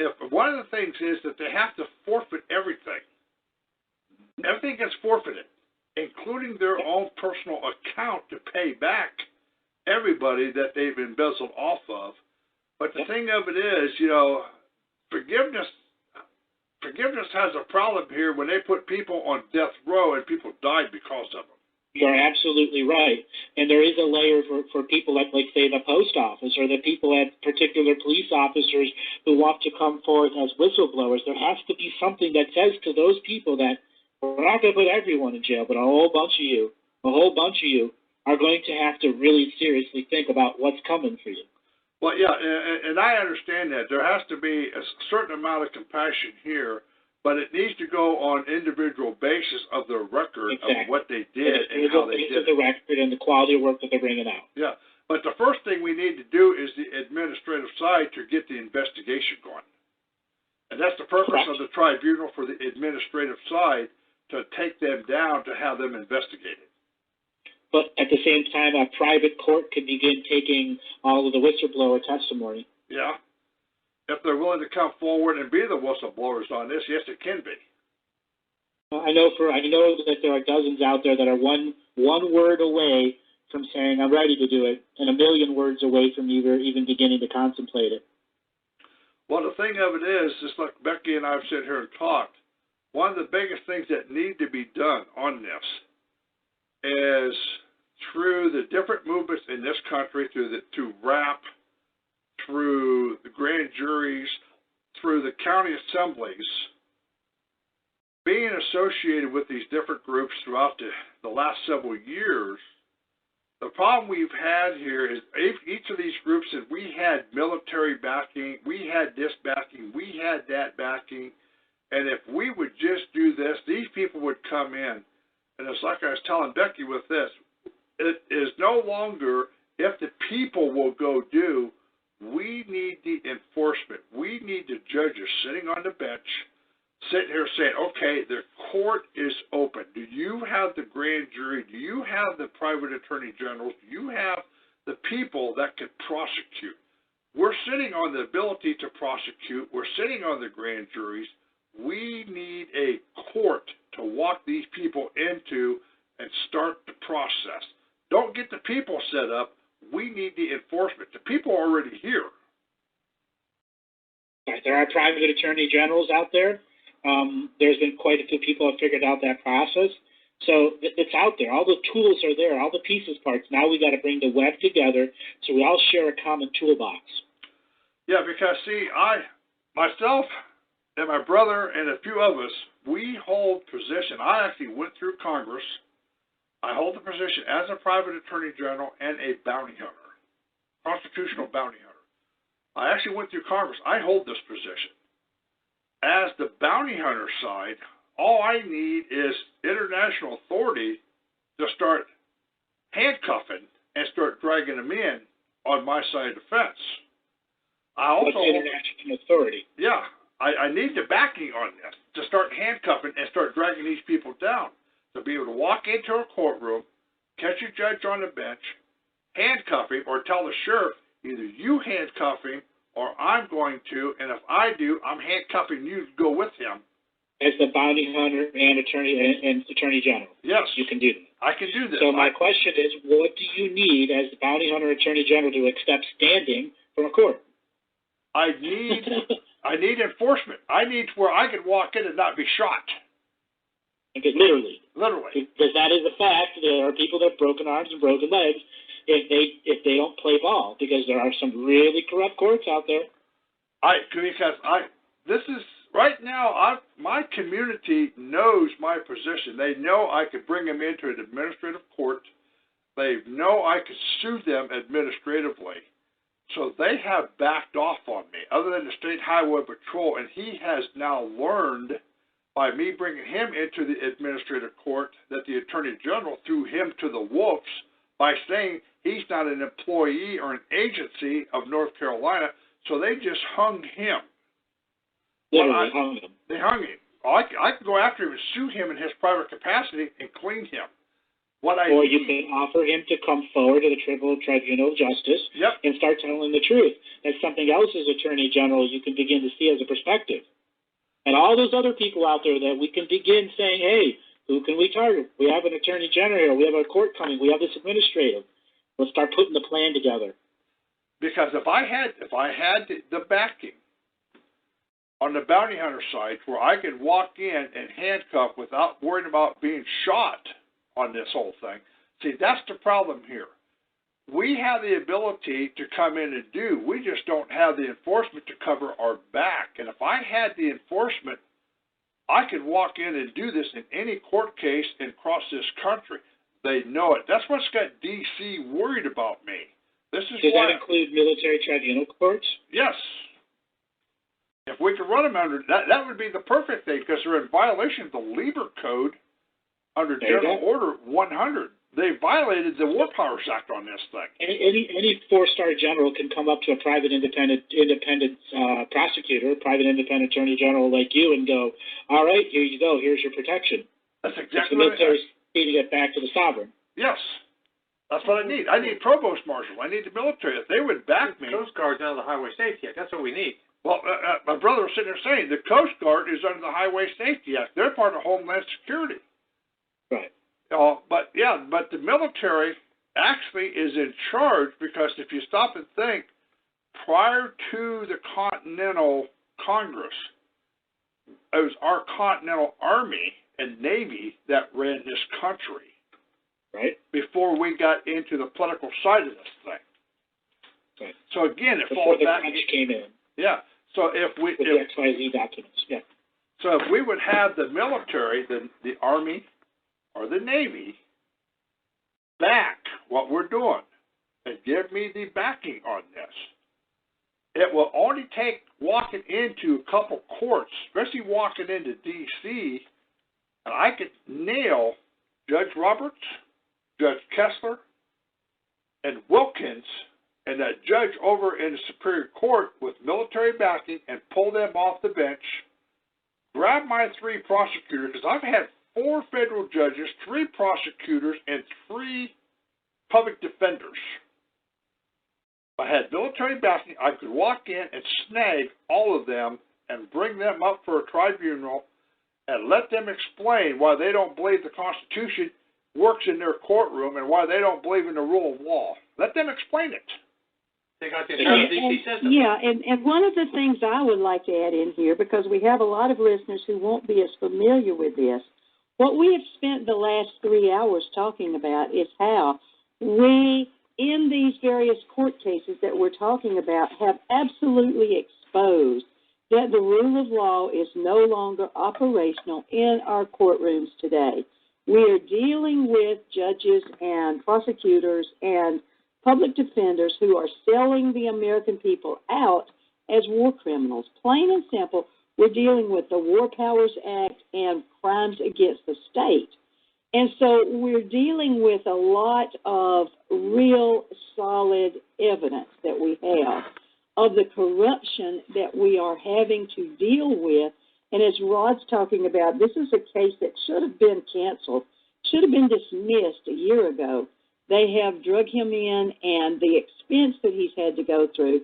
if one of the things is that they have to forfeit everything. Everything gets forfeited, including their own personal account to pay back everybody that they've embezzled off of. But the thing of it is, forgiveness has a problem here when they put people on death row and people died because of them. You're absolutely right. And there is a layer for people at, like, say, the post office, or the people at particular police officers who want to come forth as whistleblowers. There has to be something that says to those people that we're not going to put everyone in jail, but a whole bunch of you are going to have to really seriously think about what's coming for you. Well, yeah, and I understand that. There has to be a certain amount of compassion here, but it needs to go on individual basis of their record of what they did and how they did it. The record and the quality of work that they're bringing out. Yeah, but the first thing we need to do is the administrative side to get the investigation going. And that's the purpose of the tribunal, for the administrative side to take them down, to have them investigated. But at the same time, a private court can begin taking all of the whistleblower testimony. Yeah. If they're willing to come forward and be the whistleblowers on this, yes, it can be. I know that there are dozens out there that are one word away from saying, I'm ready to do it, and a million words away from even beginning to contemplate it. Well, the thing of it is, just like Becky and I have sat here and talked, one of the biggest things that need to be done on this is through the different movements in this country, through RAP, through the grand juries, through the county assemblies, being associated with these different groups throughout the last several years, the problem we've had here is each of these groups, and we had military backing, we had this backing, we had that backing, and if we would just do this, these people would come in. And it's like I was telling Becky with this, it is no longer if the people will go do. We need the enforcement. We need the judges sitting on the bench, sitting here saying, okay, the court is open. Do you have the grand jury? Do you have the private attorney generals? Do you have the people that can prosecute? We're sitting on the ability to prosecute. We're sitting on the grand juries. We need a court to walk these people into and start the process. Don't get the people set up. We need the enforcement. The people are already here. There are private attorney generals out there. There's been quite a few people who have figured out that process. So it's out there. All the tools are there, all the pieces parts. Now we got to bring the web together so we all share a common toolbox. Yeah, because, see, myself and my brother and a few of us, we hold position. I actually went through Congress. I hold the position as a private attorney general and a bounty hunter, constitutional bounty hunter. I actually went through Congress. I hold this position. As the bounty hunter side, all I need is international authority to start handcuffing and start dragging them in on my side of the fence. What's international authority? Yeah. I need the backing on this to start handcuffing and start dragging these people down. To be able to walk into a courtroom, catch a judge on the bench, handcuff him, or tell the sheriff, either you handcuff him or I'm going to, and if I do, I'm handcuffing you to go with him. As the bounty hunter and attorney general. Yes. You can do that. I can do this. So my question is, what do you need as the bounty hunter attorney general to accept standing from a court? I need enforcement. I need to where I can walk in and not be shot. Literally. Literally. Because that is a fact. There are people that have broken arms and broken legs if they don't play ball, because there are some really corrupt courts out there. This is right now. My community knows my position. They know I could bring them into an administrative court. They know I could sue them administratively. So they have backed off on me, other than the State Highway Patrol, and he has now learned by me bringing him into the administrative court that the Attorney General threw him to the wolves by saying he's not an employee or an agency of North Carolina, so they just hung him. Hung him. They hung him. I could go after him and sue him in his private capacity and clean him. Or you can offer him to come forward to the Tribunal of Justice and start telling the truth. That's something else as Attorney General you can begin to see as a perspective. And all those other people out there that we can begin saying, hey, who can we target? We have an Attorney General here. We have a court coming. We have this administrative. Let's start putting the plan together. Because if I had the backing on the bounty hunter side where I could walk in and handcuff without worrying about being shot on this whole thing, see, that's the problem here. We have the ability to come in and do. We just don't have the enforcement to cover our back. And if I had the enforcement, I could walk in and do this in any court case and across this country. They know it. That's what's got D.C. worried about me. Does that include military tribunal courts? Yes. If we could run them under that would be the perfect thing, because they're in violation of the Lieber Code under General Order 100. They violated the War Powers Act on this thing. Any four-star general can come up to a private independent prosecutor, private independent attorney general like you, and go, all right, here you go, here's your protection. That's exactly what the military's feeding it back to the sovereign. Yes. That's what I need. I need provost marshal. I need the military. If they would back me. The Coast Guard's under the Highway Safety Act. That's what we need. Well, my brother was sitting there saying the Coast Guard is under the Highway Safety Act. They're part of Homeland Security. Right. But the military actually is in charge, because if you stop and think, prior to the Continental Congress, it was our Continental Army and Navy that ran this country. Right. Before we got into the political side of this thing. Right. So again, it before falls the back. French came in. Yeah. So if we with the XYZ documents. Yeah. So if we would have the military, the Army, or the Navy back what we're doing and give me the backing on this, it will only take walking into a couple courts, especially walking into D.C., and I could nail Judge Roberts, Judge Kessler, and Wilkins, and that judge over in the Superior Court with military backing, and pull them off the bench, grab my 3 prosecutors, because I've had 4 federal judges, 3 prosecutors, and 3 public defenders. If I had military backing, I could walk in and snag all of them and bring them up for a tribunal and let them explain why they don't believe the Constitution works in their courtroom and why they don't believe in the rule of law. Let them explain it. They got the entire D.C. system. Yeah, and one of the things I would like to add in here, because we have a lot of listeners who won't be as familiar with this, what we have spent the last 3 hours talking about is how we, in these various court cases that we're talking about, have absolutely exposed that the rule of law is no longer operational in our courtrooms today. We are dealing with judges and prosecutors and public defenders who are selling the American people out as war criminals. Plain and simple, we're dealing with the War Powers Act and crimes against the state. And so we're dealing with a lot of real solid evidence that we have of the corruption that we are having to deal with. And as Rod's talking about, this is a case that should have been canceled, should have been dismissed a year ago. They have drug him in, and the expense that he's had to go through,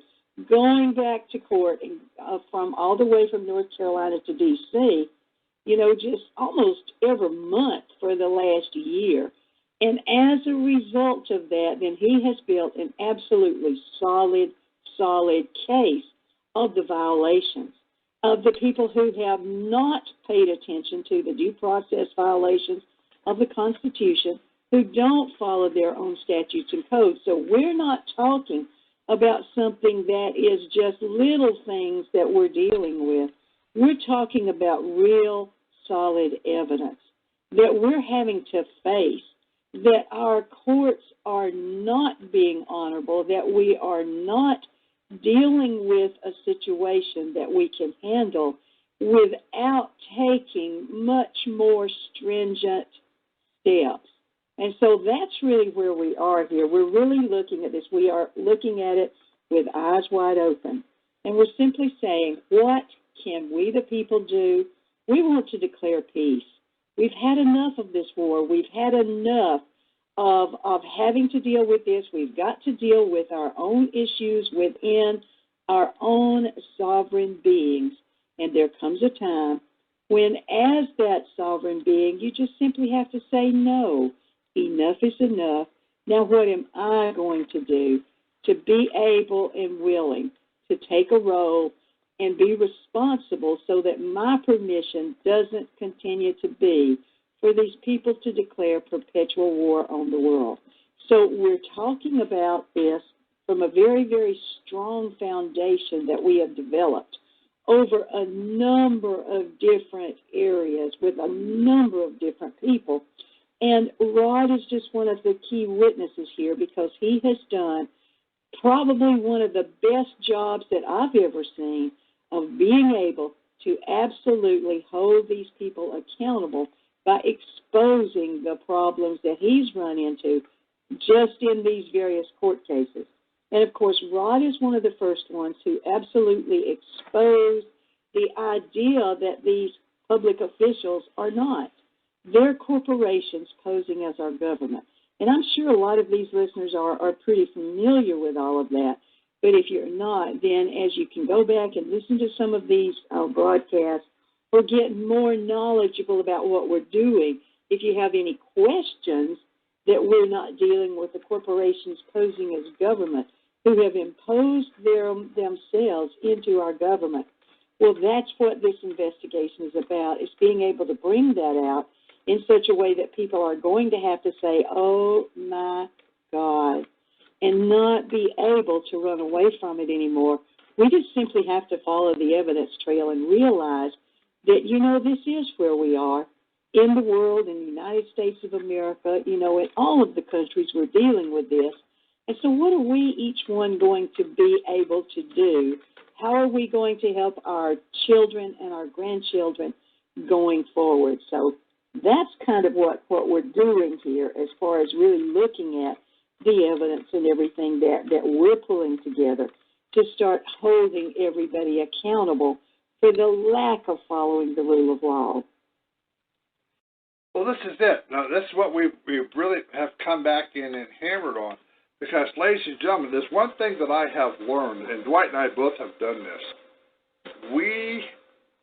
going back to court and, from all the way from North Carolina to D.C., just almost every month for the last year. And as a result of that, then he has built an absolutely solid case of the violations, of the people who have not paid attention to the due process violations of the Constitution, who don't follow their own statutes and codes. So we're not talking about something that is just little things that we're dealing with. We're talking about real solid evidence that we're having to face, that our courts are not being honorable, that we are not dealing with a situation that we can handle without taking much more stringent steps. And so that's really where we are here. We're really looking at this. We are looking at it with eyes wide open. And we're simply saying, what can we, the people, do? We want to declare peace. We've had enough of this war. We've had enough of having to deal with this. We've got to deal with our own issues within our own sovereign beings. And there comes a time when, as that sovereign being, you just simply have to say, no, enough is enough. Now what am I going to do to be able and willing to take a role and be responsible so that my permission doesn't continue to be for these people to declare perpetual war on the world? So we're talking about this from a very, very strong foundation that we have developed over a number of different areas with a number of different people. And Rod is just one of the key witnesses here because he has done probably one of the best jobs that I've ever seen of being able to absolutely hold these people accountable by exposing the problems that he's run into just in these various court cases. And, of course, Rod is one of the first ones who absolutely exposed the idea that these public officials are not. They're corporations posing as our government. And I'm sure a lot of these listeners are pretty familiar with all of that. But if you're not, then as you can go back and listen to some of these broadcasts or get more knowledgeable about what we're doing, if you have any questions that we're not dealing with the corporations posing as government who have imposed themselves into our government, well, that's what this investigation is about, is being able to bring that out in such a way that people are going to have to say, oh, my God, and not be able to run away from it anymore. We just simply have to follow the evidence trail and realize that, this is where we are in the world, in the United States of America, in all of the countries we're dealing with this. And so what are we, each one, going to be able to do? How are we going to help our children and our grandchildren going forward? So that's kind of what we're doing here as far as really looking at the evidence and everything that we're pulling together to start holding everybody accountable for the lack of following the rule of law. Well, this is it. Now, this is what we really have come back in and hammered on. Because, ladies and gentlemen, there's one thing that I have learned, and Dwight and I both have done this. We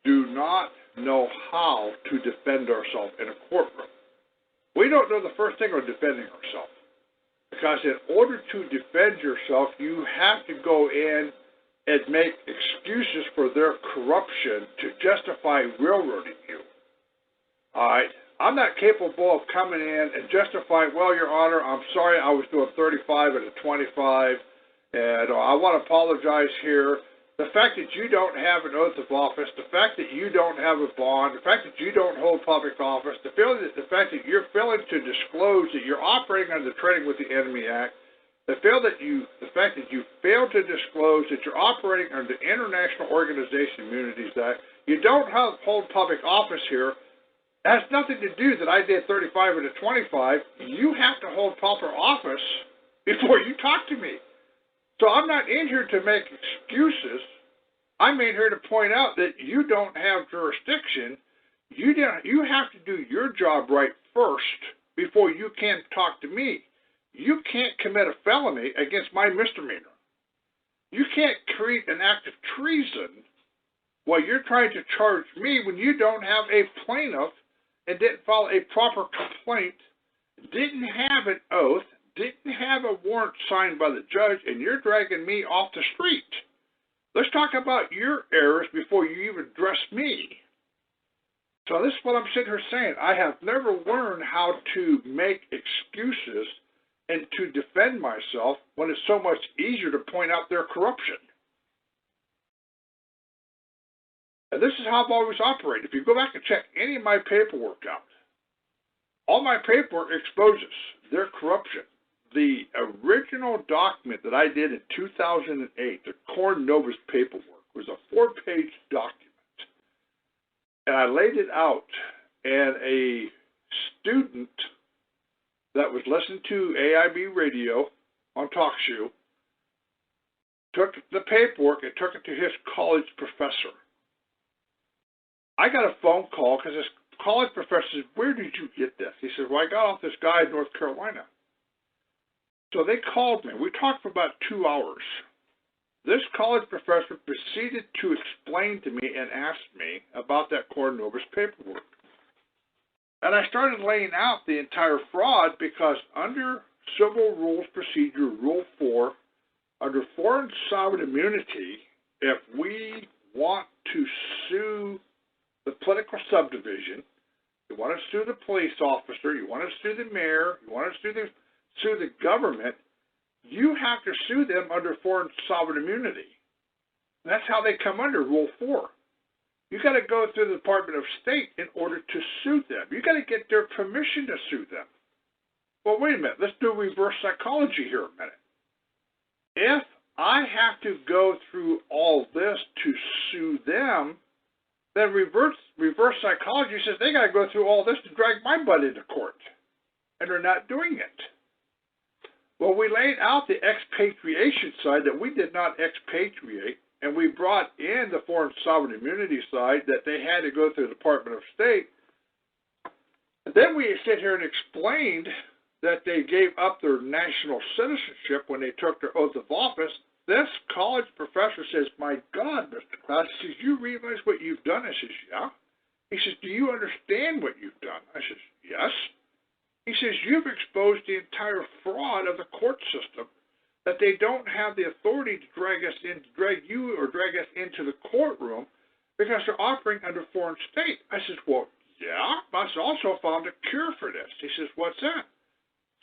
do not know how to defend ourselves in a courtroom. We don't know the first thing on defending ourselves. Because in order to defend yourself, you have to go in and make excuses for their corruption to justify railroading you. All right? I'm not capable of coming in and justifying, well, Your Honor, I'm sorry I was doing 35 and a 25, and I want to apologize here. The fact that you don't have an oath of office, the fact that you don't have a bond, the fact that you don't hold public office, the fact that you're failing to disclose that you're operating under the Trading with the Enemy Act, the fact that you fail to disclose that you're operating under the International Organization Immunities Act, you don't hold public office here. It has nothing to do that I did 35 and a 25. You have to hold proper office before you talk to me. So I'm not in here to make excuses. I'm in here to point out that you don't have jurisdiction. You have to do your job right first before you can talk to me. You can't commit a felony against my misdemeanor. You can't create an act of treason while you're trying to charge me when you don't have a plaintiff and didn't file a proper complaint, didn't have an oath, didn't have a warrant signed by the judge, and you're dragging me off the street. Let's talk about your errors before you even address me. So this is what I'm sitting here saying. I have never learned how to make excuses and to defend myself when it's so much easier to point out their corruption. And this is how I've always operated. If you go back and check any of my paperwork out, all my paperwork exposes their corruption. The original document that I did in 2008, the Corn Novus paperwork, was a 4-page document. And I laid it out, and a student that was listening to AIB radio on TalkShoe took the paperwork and took it to his college professor. I got a phone call because this college professor said, where did you get this? He said, well, I got off this guy in North Carolina. So they called me. We talked for about 2 hours. This college professor proceeded to explain to me and ask me about that Cordova's paperwork. And I started laying out the entire fraud because under Civil Rules Procedure Rule 4, under foreign sovereign immunity, if we want to sue the political subdivision, you want to sue the police officer, you want to sue the mayor, you want to sue the government, you have to sue them under foreign sovereign immunity. And that's how they come under Rule 4. You got to go through the Department of State in order to sue them. You got to get their permission to sue them. Well, wait a minute. Let's do reverse psychology here a minute. If I have to go through all this to sue them, then reverse psychology says they got to go through all this to drag my butt into court, and they're not doing it. Well, we laid out the expatriation side that we did not expatriate, and we brought in the foreign sovereign immunity side that they had to go through the Department of State. And then we sit here and explained that they gave up their national citizenship when they took their oath of office. This college professor says, "My God, Mr. Class," he says, "you realize what you've done?" I says, "Yeah." He says, "Do you understand what you've done?" I says, "Yes." He says, "You've exposed the entire fraud of the court system, that they don't have the authority to drag you or drag us into the courtroom because they're operating under foreign state." I says, "Well, yeah, but I also found a cure for this." He says, "What's that?"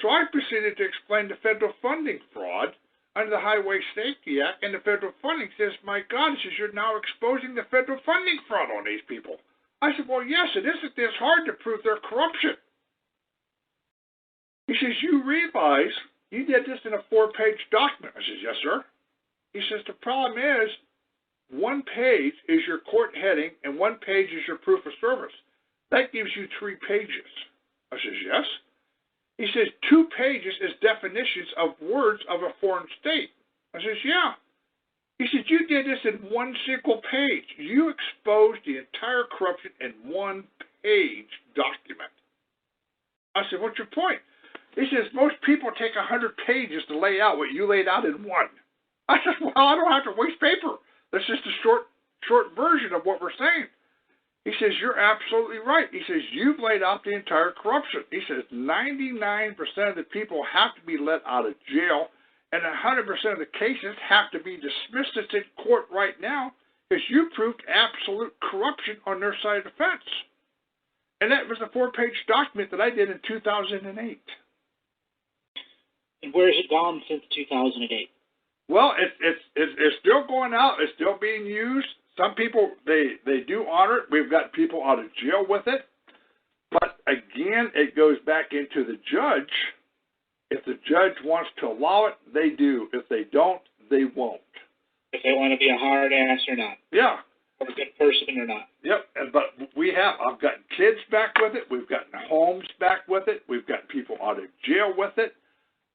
So I proceeded to explain the federal funding fraud under the Highway Safety Act, and the federal funding says, "My God," he says, "you're now exposing the federal funding fraud on these people." I said, "Well, yes, it isn't this hard to prove their corruption." He says, "You realize you did this in a 4-page document." I says, "Yes, sir." He says, "The problem is 1 page is your court heading and 1 page is your proof of service. That gives you 3 pages. I says, "Yes." He says, 2 pages is definitions of words of a foreign state. I says, "Yeah." He said, "You did this in 1 single page. You exposed the entire corruption in 1-page document." I said, "What's your point?" He says, "Most people take 100 pages to lay out what you laid out in 1. I said, "Well, I don't have to waste paper. That's just a short version of what we're saying." He says, "You're absolutely right." He says, "You've laid out the entire corruption." He says, 99% of the people have to be let out of jail, and 100% of the cases have to be dismissed. It's in court right now because you proved absolute corruption on their side of the fence. And that was a 4-page document that I did in 2008. And where has it gone since 2008? Well, it's still going out. It's still being used. Some people, they do honor it. We've got people out of jail with it. But again, it goes back into the judge. If the judge wants to allow it, they do. If they don't, they won't. If they want to be a hard ass or not. Yeah. Or a good person or not. Yep. But I've gotten kids back with it. We've gotten homes back with it. We've gotten people out of jail with it.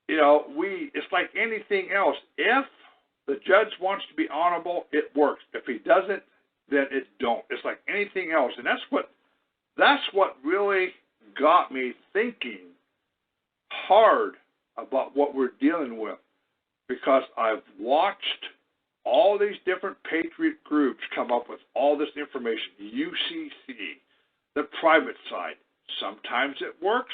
You know, it's like anything else. If the judge wants to be honorable, it works. If he doesn't, then it don't. It's like anything else. And that's what really got me thinking hard about what we're dealing with, because I've watched all these different patriot groups come up with all this information. UCC, the private side. Sometimes it works,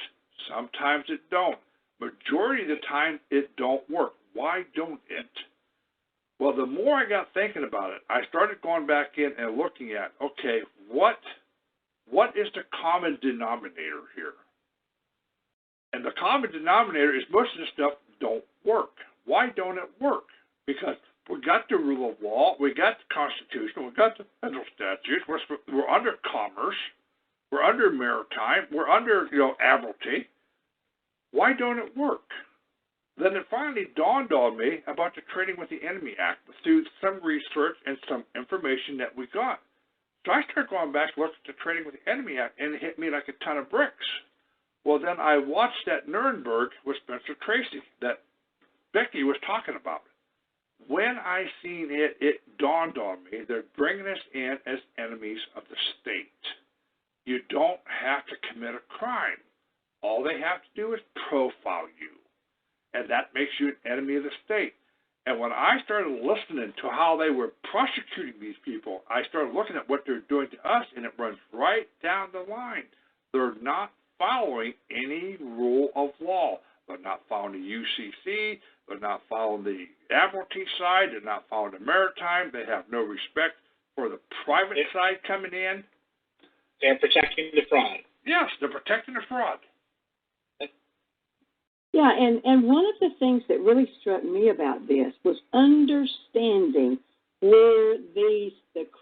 sometimes it don't. Majority of the time, it don't work. Why don't it? Well, the more I got thinking about it, I started going back in and looking at, okay, what is the common denominator here? And the common denominator is most of the stuff don't work. Why don't it work? Because we got the rule of law, we got the Constitution, we got the federal statutes, we're under commerce, we're under maritime, we're under, admiralty. Why don't it work? Then it finally dawned on me about the Trading with the Enemy Act through some research and some information that we got. So I started going back and looking at the Trading with the Enemy Act, and it hit me like a ton of bricks. Well, then I watched that Nuremberg with Spencer Tracy that Becky was talking about. When I seen it, it dawned on me they're bringing us in as enemies of the state. You don't have to commit a crime. All they have to do is profile you. And and that makes you an enemy of the state. And when I started listening to how they were prosecuting these people, I started looking at what they're doing to us, and it runs right down the line. They're not following any rule of law. They're not following the UCC. They're not following the Admiralty side. They're not following the Maritime. They have no respect for the private side coming in. They're protecting the fraud. Yes, they're protecting the fraud. Yeah, and one of the things that really struck me about this was understanding where the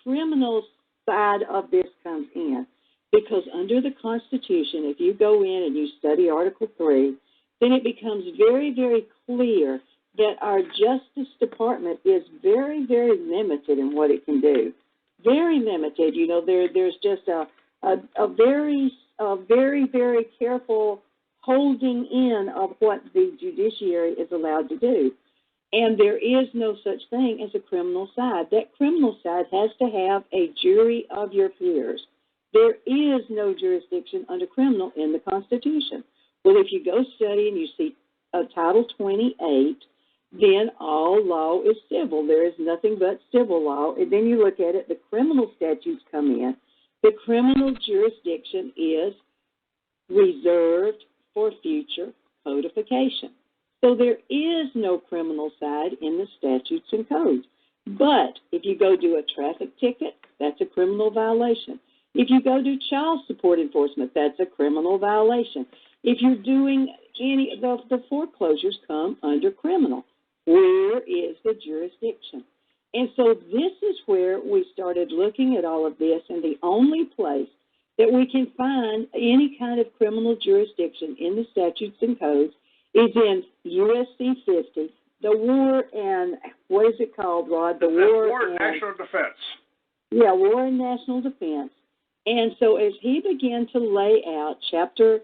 criminal side of this comes in. Because under the Constitution, if you go in and you study Article 3, then it becomes very, very clear that our Justice Department is very, very limited in what it can do. Very limited. You know, there's just a very, very careful holding in of what the judiciary is allowed to do. And there is no such thing as a criminal side. That criminal side has to have a jury of your peers. There is no jurisdiction under criminal in the Constitution. Well, if you go study and you see Title 28, then all law is civil. There is nothing but civil law. And then you look at it, the criminal statutes come in. The criminal jurisdiction is reserved for future codification. So there is no criminal side in the statutes and codes. But if you go do a traffic ticket, that's a criminal violation. If you go do child support enforcement, that's a criminal violation. If you're doing any of the foreclosures come under criminal. Where is the jurisdiction? And so this is where we started looking at all of this, and the only place that we can find any kind of criminal jurisdiction in the statutes and codes is in USC 50, the war and, what is it called, Rod? The War and National Defense. Yeah, War and National Defense. And so as he began to lay out Chapter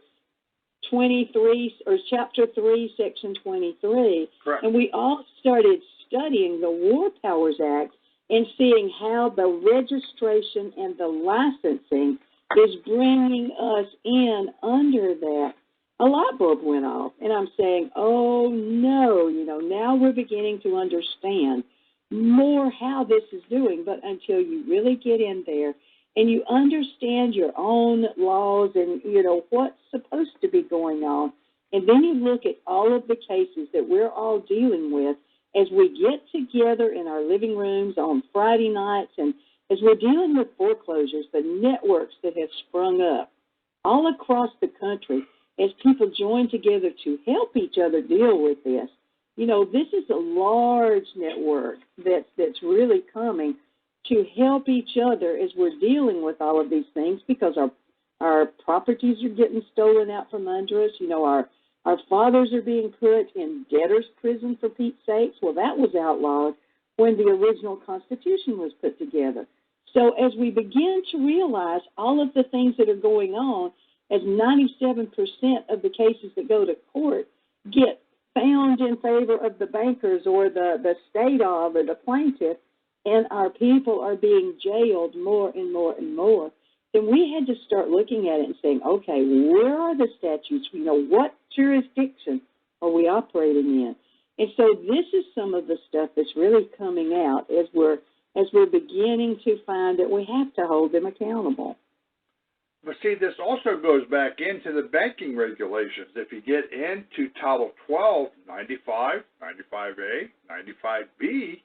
23, or Chapter 3, Section 23, correct, and we all started studying the War Powers Act and seeing how the registration and the licensing is bringing us in under that, a light bulb went off. And I'm saying, oh, no, now we're beginning to understand more how this is doing. But until you really get in there and you understand your own laws and, what's supposed to be going on, and then you look at all of the cases that we're all dealing with as we get together in our living rooms on Friday nights, and as we're dealing with foreclosures, the networks that have sprung up all across the country as people join together to help each other deal with this. This is a large network that's really coming to help each other as we're dealing with all of these things, because our properties are getting stolen out from under us. Our fathers are being put in debtor's prison, for Pete's sakes. Well, that was outlawed when the original Constitution was put together. So as we begin to realize all of the things that are going on, as 97% of the cases that go to court get found in favor of the bankers or the state of or the plaintiff, and our people are being jailed more and more and more, then we had to start looking at it and saying, okay, where are the statutes? What jurisdiction are we operating in? And so this is some of the stuff that's really coming out as we're beginning to find that we have to hold them accountable. But see, this also goes back into the banking regulations. If you get into Title 12, 95, 95A, 95B,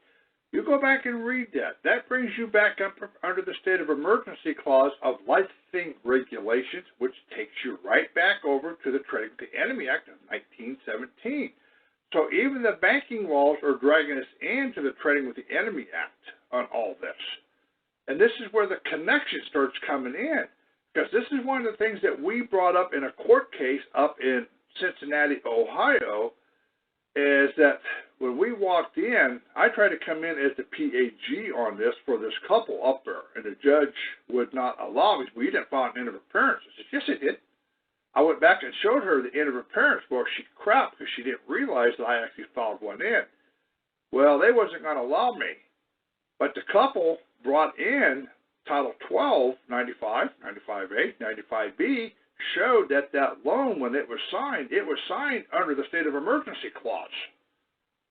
you go back and read that. That brings you back up under the state of emergency clause of licensing regulations, which takes you right back over to the Trading with the Enemy Act of 1917. So even the banking laws are dragging us into the Trading with the Enemy Act on all this. And this is where the connection starts coming in, because this is one of the things that we brought up in a court case up in Cincinnati, Ohio, is that when we walked in, I tried to come in as the PAG on this for this couple up there, and the judge would not allow me. We didn't file an end of appearance. I said, yes, I did. I went back and showed her the end of appearance. Well, she crapped because she didn't realize that I actually filed one in. Well, they wasn't going to allow me. But the couple brought in Title 12, 95, 95A, 95B, showed that that loan, when it was signed under the state of emergency clause.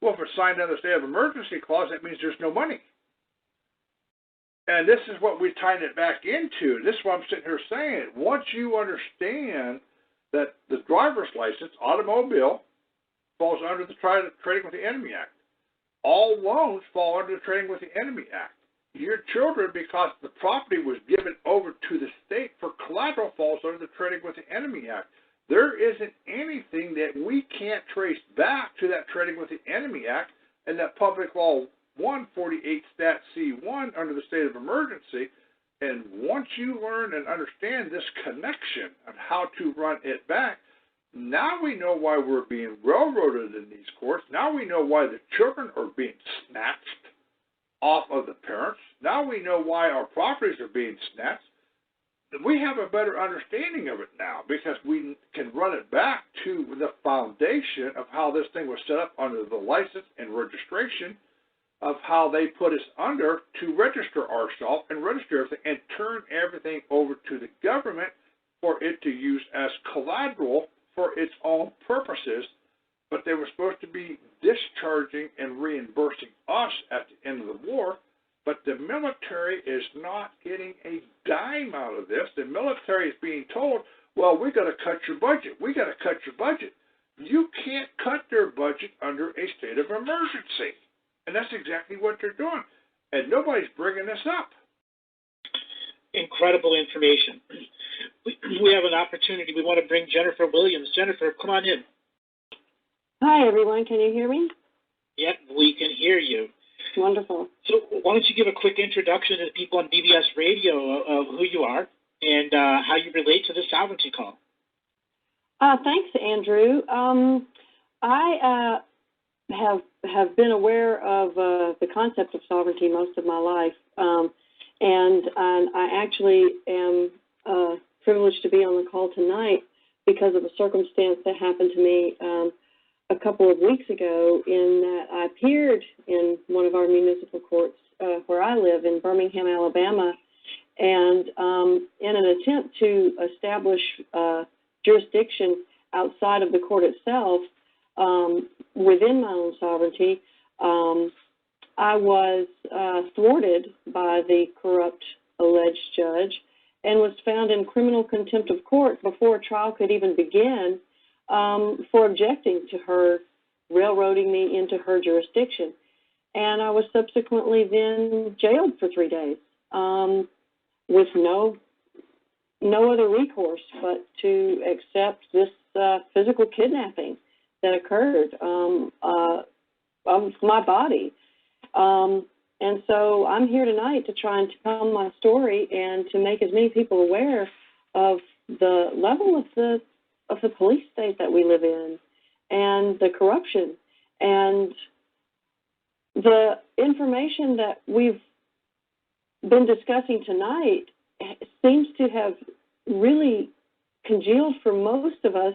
Well, if it's signed under the state of emergency clause, that means there's no money. And this is what we're tying it back into. This is what I'm sitting here saying. Once you understand that the driver's license, automobile, falls under the Trading with the Enemy Act. All loans fall under the Trading with the Enemy Act. Your children, because the property was given over to the state for collateral, falls under the Trading with the Enemy Act. There isn't anything that we can't trace back to that Trading with the Enemy Act and that Public Law 148 Stat C1 under the state of emergency. And once you learn and understand this connection and how to run it back, now we know why we're being railroaded in these courts. Now we know why the children are being snatched off of the parents. Now we know why our properties are being snatched. We have a better understanding of it now because we can run it back to the foundation of how this thing was set up under the license and registration, of how they put us under to register ourselves and register everything and turn everything over to the government for it to use as collateral for its own purposes. But they were supposed to be discharging and reimbursing us at the end of the war. But the military is not getting a dime out of this. The military is being told, well, we got to cut your budget. We got to cut your budget. You can't cut their budget under a state of emergency. And that's exactly what they're doing. And nobody's bringing this up. Incredible information. We have an opportunity. We want to bring Jennifer Williams. Jennifer, come on in. Hi, everyone. Can you hear me? Yep, we can hear you. Wonderful. So why don't you give a quick introduction to the people on BBS Radio of who you are and how you relate to the sovereignty call. Thanks, Andrew. I have been aware of the concept of sovereignty most of my life, and I actually am privileged to be on the call tonight because of a circumstance that happened to me a couple of weeks ago, in that I appeared in one of our municipal courts where I live in Birmingham, Alabama, and in an attempt to establish jurisdiction outside of the court itself, within my own sovereignty, I was thwarted by the corrupt alleged judge and was found in criminal contempt of court before a trial could even begin, for objecting to her railroading me into her jurisdiction. And I was subsequently then jailed for 3 days, with no other recourse but to accept this physical kidnapping that occurred of my body. And so I'm here tonight to try and tell my story and to make as many people aware of the level of the police state that we live in and the corruption. And the information that we've been discussing tonight seems to have really congealed for most of us,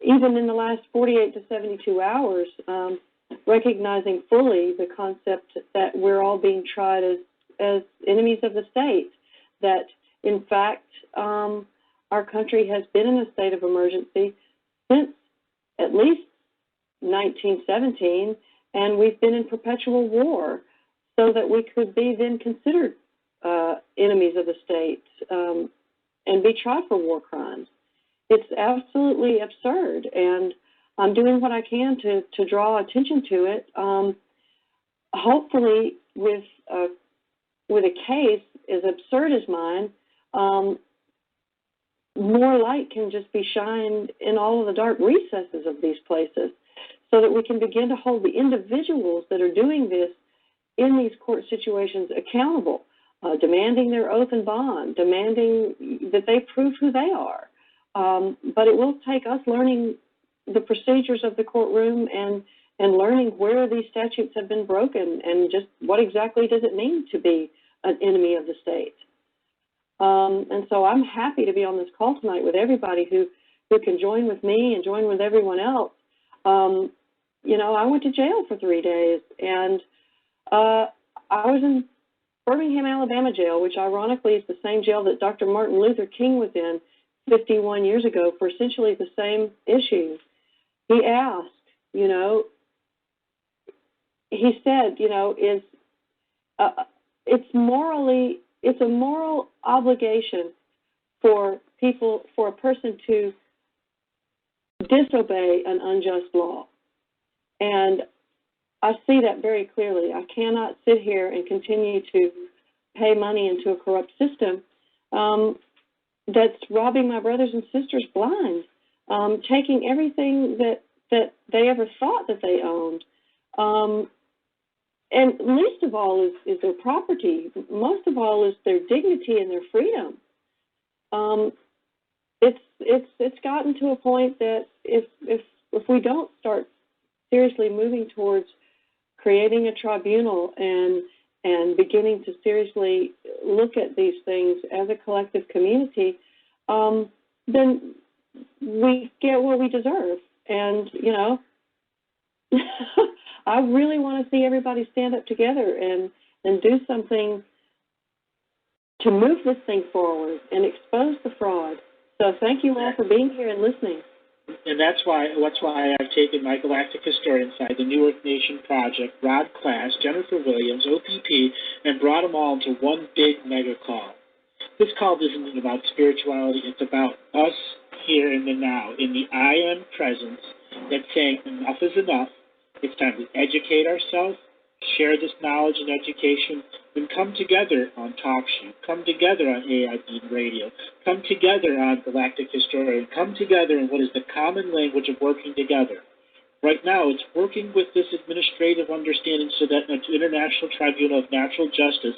even in the last 48 to 72 hours, recognizing fully the concept that we're all being tried as enemies of the state, that, in fact, our country has been in a state of emergency since at least 1917, and we've been in perpetual war so that we could be then considered enemies of the state and be tried for war crimes. It's absolutely absurd, and I'm doing what I can to draw attention to it. Hopefully, with a case as absurd as mine, more light can just be shined in all of the dark recesses of these places so that we can begin to hold the individuals that are doing this in these court situations accountable, demanding their oath and bond, demanding that they prove who they are. But it will take us learning the procedures of the courtroom and learning where these statutes have been broken and just what exactly does it mean to be an enemy of the state. And so I'm happy to be on this call tonight with everybody who can join with me and join with everyone else. I went to jail for 3 days, and I was in Birmingham, Alabama jail, which ironically is the same jail that Dr. Martin Luther King was in 51 years ago for essentially the same issue. He asked, he said, it's a moral obligation for a person to disobey an unjust law. And I see that very clearly. I cannot sit here and continue to pay money into a corrupt system that's robbing my brothers and sisters blind, taking everything that they ever thought that they owned. And least of all is their property. Most of all is their dignity and their freedom. It's gotten to a point that if we don't start seriously moving towards creating a tribunal and beginning to seriously look at these things as a collective community, then we get what we deserve. And, I really want to see everybody stand up together and do something to move this thing forward and expose the fraud. So thank you all for being here and listening. And that's why I've taken my Galactic Historian side, the New Earth Nation Project, Rod Class, Jennifer Williams, OPP, and brought them all into one big mega call. This call isn't about spirituality. It's about us here in the now, in the I am presence that's saying enough is enough. It's time to educate ourselves, share this knowledge and education, and come together on TalkShoe, come together on AIB Radio, come together on Galactic Historian, come together in what is the common language of working together. Right now, it's working with this administrative understanding so that an International Tribunal of Natural Justice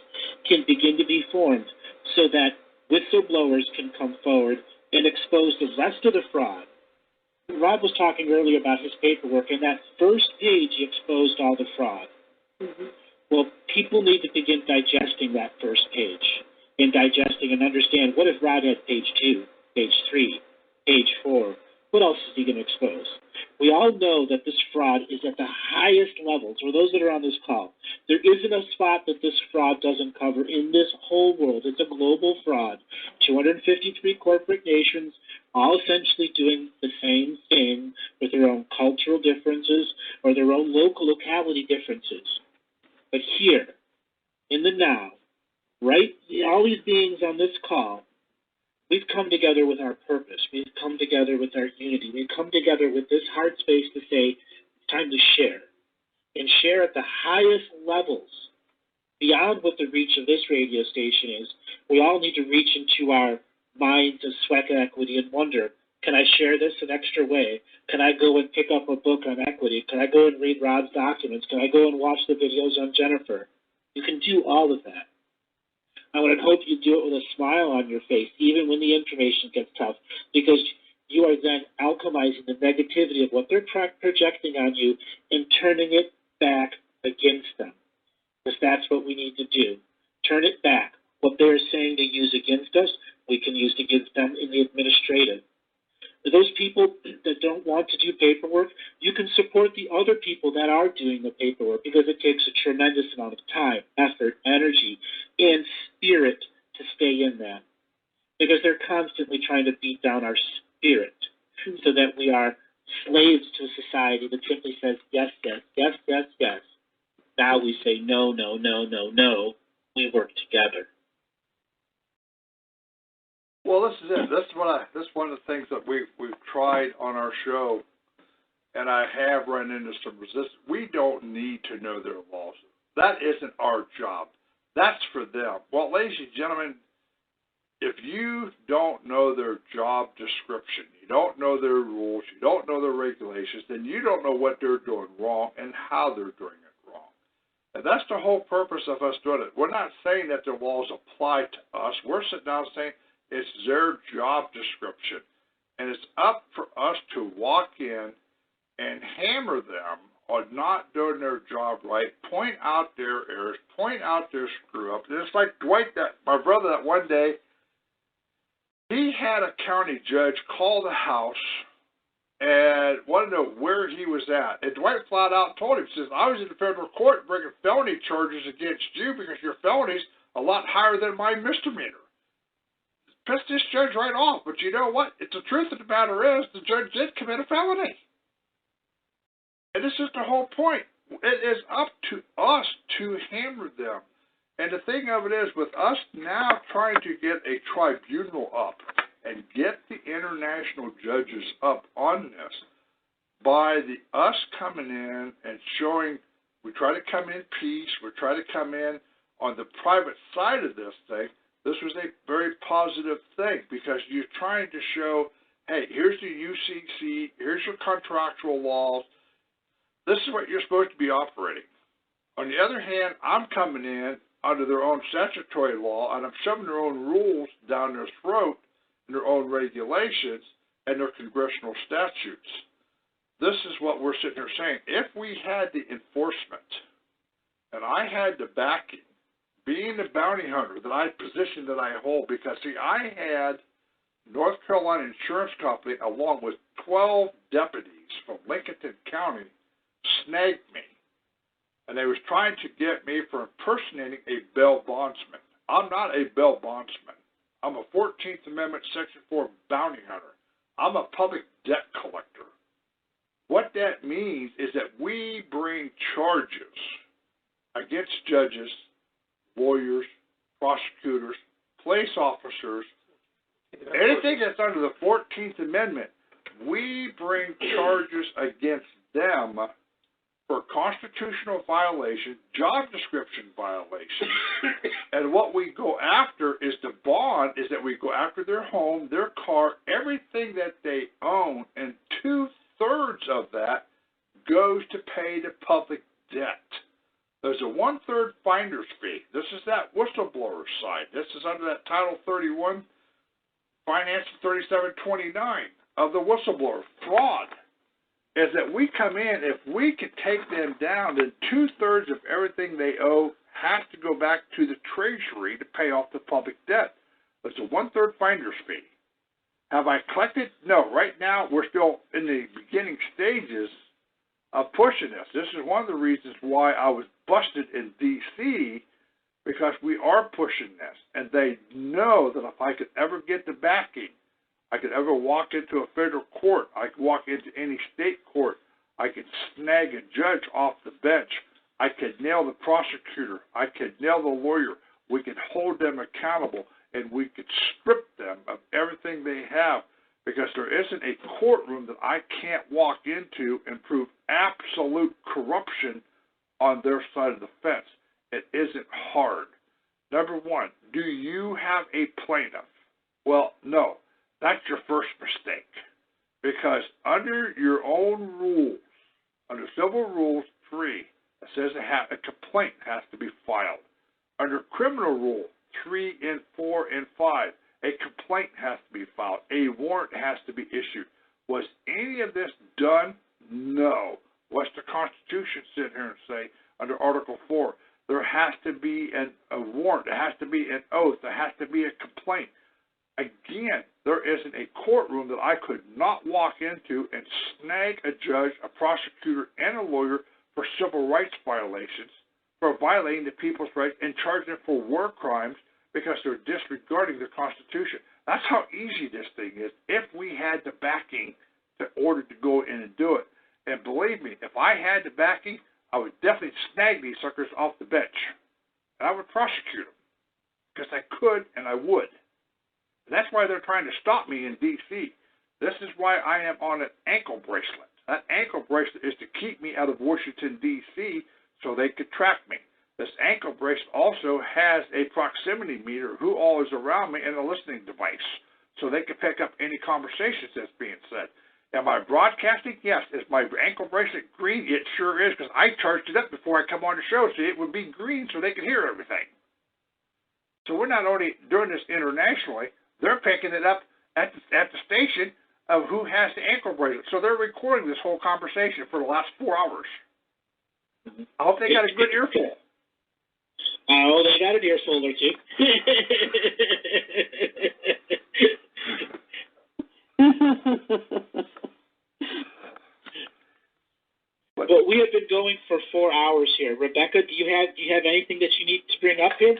can begin to be formed so that whistleblowers can come forward and expose the rest of the fraud. Rob was talking earlier about his paperwork, and that first page he exposed all the fraud. Mm-hmm. Well, people need to begin digesting that first page and digesting and understand, what if Rod had page 2, page 3, page 4? What else is he going to expose? We all know that this fraud is at the highest levels, or those that are on this call. There isn't a spot that this fraud doesn't cover in this whole world. It's a global fraud. 253 corporate nations, all essentially doing the same thing with their own cultural differences or their own local locality differences. But here, in the now, right, all these beings on this call, we've come together with our purpose. We've come together with our unity. We've come together with this heart space to say, it's time to share. And share at the highest levels, beyond what the reach of this radio station is. We all need to reach into our minds of sweat equity and wonder, can I share this an extra way? Can I go and pick up a book on equity? Can I go and read Rod's documents? Can I go and watch the videos on Jennifer? You can do all of that. I would hope you do it with a smile on your face, even when the information gets tough, because you are then alchemizing the negativity of what they're projecting on you and turning it back against them. Because that's what we need to do. Turn it back. What they're saying to use against us, we can use against them in the administrative. For those people that don't want to do paperwork, you can support the other people that are doing the paperwork, because it takes a tremendous amount of time, effort, energy, and spirit to stay in that. Because they're constantly trying to beat down our spirit so that we are slaves to a society that simply says yes, yes, yes, yes, yes. Now we say no, no, no, no, no. We work together. Well, this is it. This is one of the things that we've tried on our show, and I have run into some resistance. We don't need to know their laws. That isn't our job. That's for them. Well, ladies and gentlemen, if you don't know their job description, you don't know their rules, you don't know their regulations, then you don't know what they're doing wrong and how they're doing it wrong. And that's the whole purpose of us doing it. We're not saying that the laws apply to us. We're sitting down saying it's their job description. And it's up for us to walk in and hammer them on not doing their job right, point out their errors, point out their screw-up. And it's like Dwight, my brother, that one day, he had a county judge call the house and wanted to know where he was at. And Dwight flat out told him, says, I was in the federal court bringing felony charges against you because your felony's a lot higher than my misdemeanor. piss this judge right off. But you know what? The truth of the matter is the judge did commit a felony. And this is the whole point. It is up to us to hammer them. And the thing of it is, with us now trying to get a tribunal up and get the international judges up on this, by us coming in and showing, we try to come in peace, we try to come in on the private side of this thing, this was a very positive thing because you're trying to show, hey, here's the UCC, here's your contractual laws, this is what you're supposed to be operating. On the other hand, I'm coming in under their own statutory law, and I'm shoving their own rules down their throat and their own regulations and their congressional statutes. This is what we're sitting here saying. If we had the enforcement, and I had the backing, being the bounty hunter that I position that I hold, because see, I had North Carolina Insurance Company along with 12 deputies from Lincoln County snagged me. And they was trying to get me for impersonating a bail bondsman. I'm not a bail bondsman. I'm a 14th Amendment Section 4 bounty hunter. I'm a public debt collector. What that means is that we bring charges against judges, lawyers, prosecutors, police officers, anything that's under the 14th Amendment, we bring charges against them for constitutional violation, job description violation, and what we go after is the bond, is that we go after their home, their car, everything that they own, and 2/3 of that goes to pay the public debt. There's a 1/3 finder's fee. This is that whistleblower side. This is under that Title 31, Finance 3729 of the whistleblower fraud. Is that we come in, if we can take them down, then 2/3 of everything they owe has to go back to the Treasury to pay off the public debt. There's a 1/3 finder's fee. Have I collected? No. Right now, we're still in the beginning stages of pushing this. This is one of the reasons why I was busted in D.C., because we are pushing this. And they know that if I could ever get the backing, I could ever walk into a federal court, I could walk into any state court, I could snag a judge off the bench, I could nail the prosecutor, I could nail the lawyer, we could hold them accountable, and we could strip them of everything they have, because there isn't a courtroom that I can't walk into and prove absolute corruption on their side of the fence. It isn't hard. Number one, do you have a plaintiff? Well, no. That's your first mistake, because under your own rules, under Civil Rules 3, it says a complaint has to be filed. Under Criminal Rule 3 and 4 and 5, a complaint has to be filed. A warrant has to be issued. Was any of this done? No. What's the Constitution sit here and say under Article 4? There has to be a warrant. There has to be an oath. There has to be a complaint. Again, there isn't a courtroom that I could not walk into and snag a judge, a prosecutor, and a lawyer for civil rights violations, for violating the people's rights, and charge them for war crimes because they're disregarding the Constitution. That's how easy this thing is if we had the backing in order to go in and do it. And believe me, if I had the backing, I would definitely snag these suckers off the bench. And I would prosecute them because I could and I would. And that's why they're trying to stop me in D.C. This is why I am on an ankle bracelet. That ankle bracelet is to keep me out of Washington, D.C., so they could track me. This ankle bracelet also has a proximity meter, who all is around me, and a listening device, so they can pick up any conversations that's being said. Am I broadcasting? Yes. Is my ankle bracelet green? It sure is, because I charged it up before I come on the show, so it would be green so they could hear everything. So we're not only doing this internationally, they're picking it up at the station of who has the ankle bracelet. So they're recording this whole conversation for the last 4 hours. I hope they got a good earful. Oh, they got an earful or two. But we have been going for 4 hours here. Rebecca, do you have anything that you need to bring up here?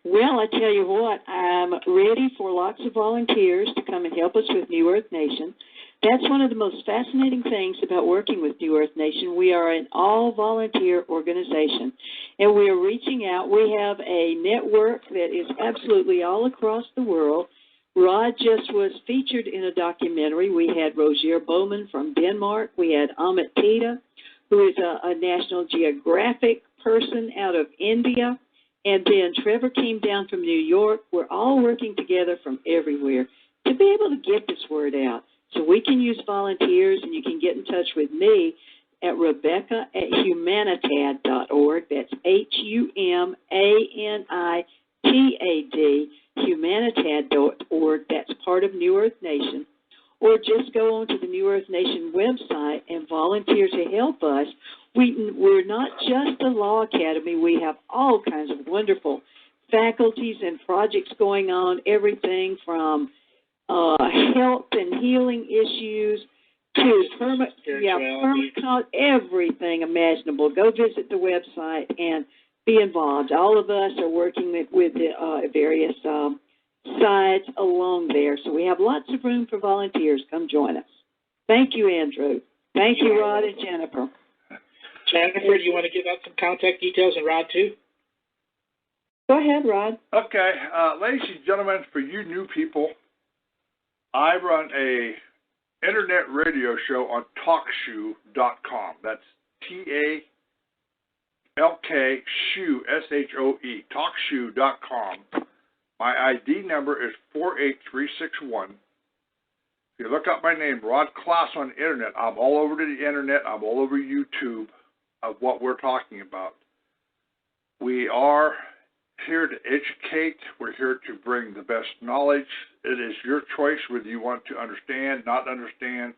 Well, I tell you what, I'm ready for lots of volunteers to come and help us with New Earth Nation. That's one of the most fascinating things about working with New Earth Nation. We are an all-volunteer organization, and we are reaching out. We have a network that is absolutely all across the world. Rod just was featured in a documentary. We had Roger Bowman from Denmark. We had Amit Tita, who is a National Geographic person out of India. And then Trevor came down from New York. We're all working together from everywhere to be able to get this word out. So we can use volunteers, and you can get in touch with me at Rebecca@humanitad.org. That's HUMANITAD, humanitad.org. That's part of New Earth Nation. Or just go on to the New Earth Nation website and volunteer to help us. We're not just a law academy. We have all kinds of wonderful faculties and projects going on, everything from health and healing issues to everything imaginable. Go visit the website and be involved. All of us are working with the various sides along there. So we have lots of room for volunteers. Come join us. Thank you, Andrew. Thank you, Rod and Jennifer. Jennifer, do you want to give out some contact details, and Rod too? Go ahead, Rod. Okay, ladies and gentlemen, for you new people, I run a internet radio show on TalkShoe.com. That's TALK SHOE, TalkShoe.com. My ID number is 48361. If you look up my name, Rod Class, on the internet, I'm all over the internet. I'm all over YouTube of what we're talking about. We are here to educate. We're here to bring the best knowledge. It is your choice whether you want to understand, not understand,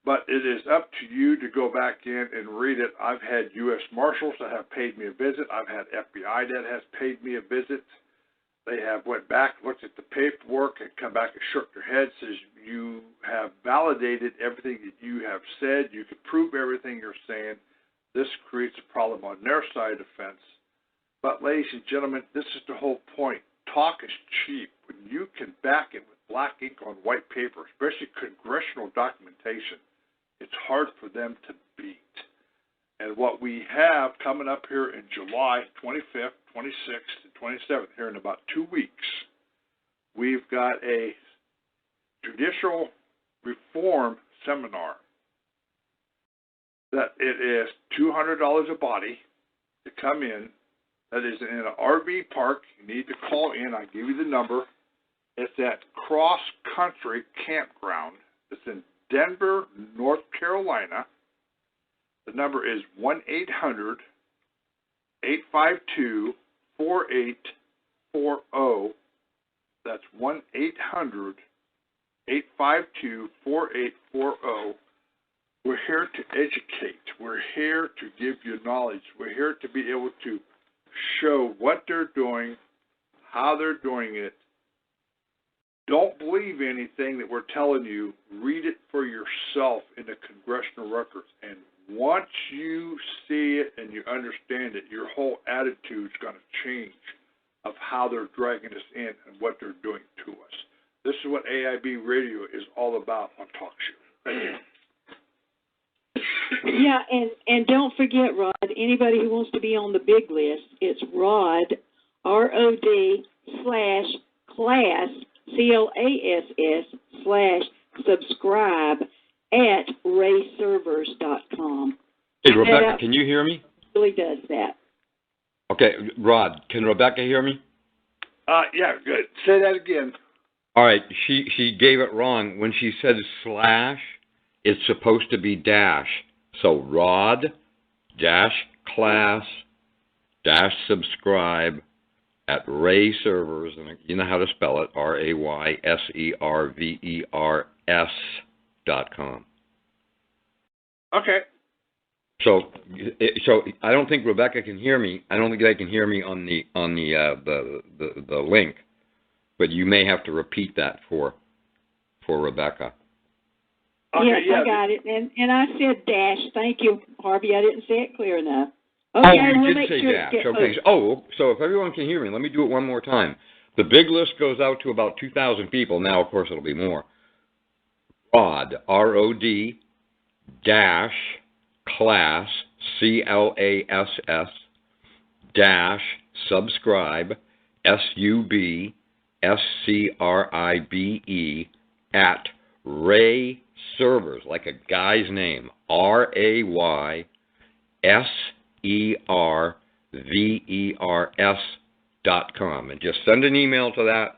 but it is up to you to go back in and read it. I've had U.S. Marshals that have paid me a visit. I've had FBI that has paid me a visit. They have went back, looked at the paperwork, and come back and shook their head, says you have validated everything that you have said. You can prove everything you're saying. This creates a problem on their side of the fence. But, ladies and gentlemen, this is the whole point. Talk is cheap. When you can back it with black ink on white paper, especially congressional documentation, it's hard for them to beat. And what we have coming up here in July 25th, 26th, and 27th, here in about 2 weeks, we've got a judicial reform seminar that it is $200 a body to come in. That is in an RV park. You need to call in. I give you the number. It's at Cross Country Campground. It's in Denver, North Carolina. The number is 1-800-852-4840. That's 1-800-852-4840. We're here to educate. We're here to give you knowledge. We're here to be able to show what they're doing, how they're doing it. Don't believe anything that we're telling you. Read it for yourself in the congressional records. And once you see it and you understand it, your whole attitude is going to change of how they're dragging us in and what they're doing to us. This is what AIB Radio is all about on TalkShoe. Thank you. Yeah, and don't forget, Rod, anybody who wants to be on the big list, it's Rod, ROD/class, CLASS/subscribe at rayservers.com. Hey, Rebecca, can you hear me? Really does that. Okay, Rod, can Rebecca hear me? Yeah, good. Say that again. All right, she gave it wrong. When she said slash, it's supposed to be dash. So rod-class-subscribe at Rayservers, and you know how to spell it, RAYSERVERS.com. Okay. So I don't think Rebecca can hear me. I don't think they can hear me on the link, but you may have to repeat that for Rebecca. Okay, yes, I got it. And I said dash. Thank you, Harvey. I didn't say it clear enough. Okay, we'll you did make say sure dash. Okay. So if everyone can hear me, let me do it one more time. The big list goes out to about 2,000 people. Now, of course, it'll be more. ROD, R-O-D, dash, class, C-L-A-S-S, dash, subscribe, S-U-B-S-C-R-I-B-E, at Ray Servers, like a guy's name, RAYSERVERS.com. And just send an email to that.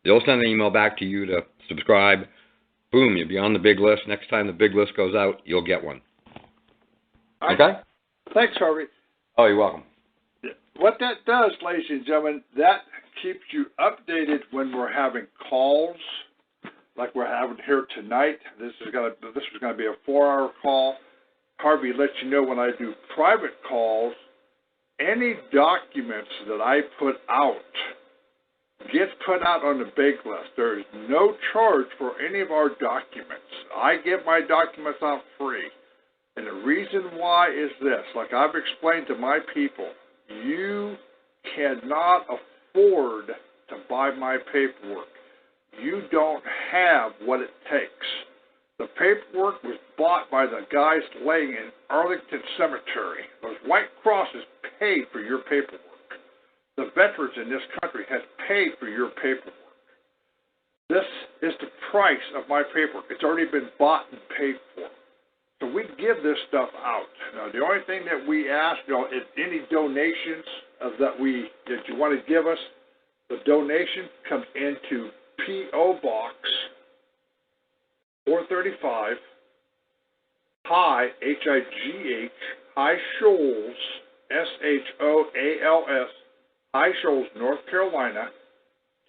They'll send an email back to you to subscribe. Boom, you'll be on the big list. Next time the big list goes out, you'll get one. Okay? Thanks, Harvey. Oh, you're welcome. What that does, ladies and gentlemen, that keeps you updated when we're having calls, like we're having here tonight. This was going to be a 4-hour call. Harvey lets you know when I do private calls, any documents that I put out gets put out on the big list. There is no charge for any of our documents. I give my documents out free. And the reason why is this. Like I've explained to my people, you cannot afford to buy my paperwork. You don't have what it takes. The paperwork was bought by the guys laying in Arlington Cemetery. Those white crosses paid for your paperwork. The veterans in this country has paid for your paperwork. This is the price of my paperwork. It's already been bought and paid for. So we give this stuff out. Now, the only thing that we ask, is any donations that you want to give us, the donation comes into P.O. Box 435, High, H-I-G-H, High Shoals, S-H-O-A-L-S, High Shoals, North Carolina,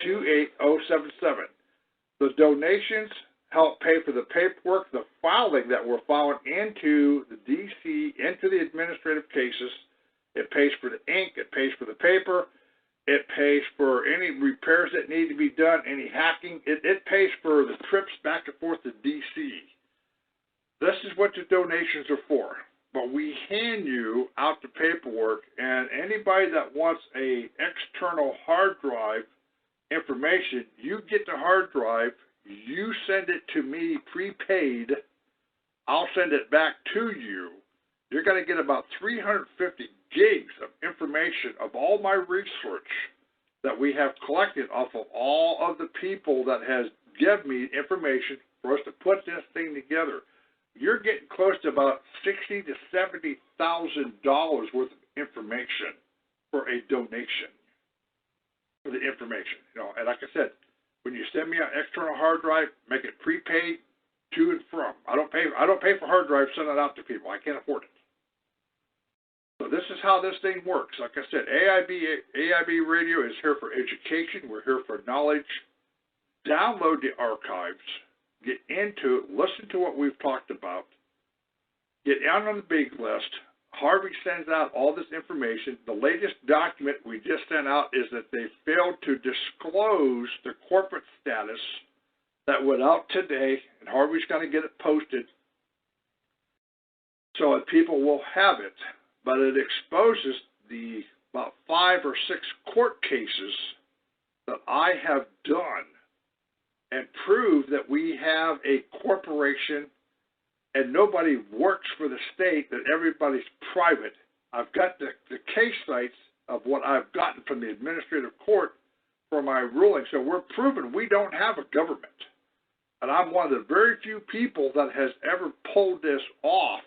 28077. The donations help pay for the paperwork, the filing that we're filing into the D.C., into the administrative cases. It pays for the ink, it pays for the paper, it pays for any repairs that need to be done, any hacking. It pays for the trips back and forth to D.C. This is what the donations are for. But we hand you out the paperwork, and anybody that wants a external hard drive information, you get the hard drive, you send it to me prepaid, I'll send it back to you. You're going to get about 350 gigs of information of all my research that we have collected off of all of the people that has given me information for us to put this thing together. You're getting close to about $60,000 to $70,000 worth of information for a donation for the information. And like I said, when you send me an external hard drive, make it prepaid to and from. I don't pay for hard drives, send it out to people. I can't afford it. So this is how this thing works. Like I said, AIB Radio is here for education. We're here for knowledge. Download the archives. Get into it. Listen to what we've talked about. Get out on the big list. Harvey sends out all this information. The latest document we just sent out is that they failed to disclose the corporate status that went out today, and Harvey's going to get it posted so that people will have it. But it exposes the about 5 or 6 court cases that I have done and prove that we have a corporation and nobody works for the state, that everybody's private. I've got the case sites of what I've gotten from the administrative court for my ruling. So we're proving we don't have a government. And I'm one of the very few people that has ever pulled this off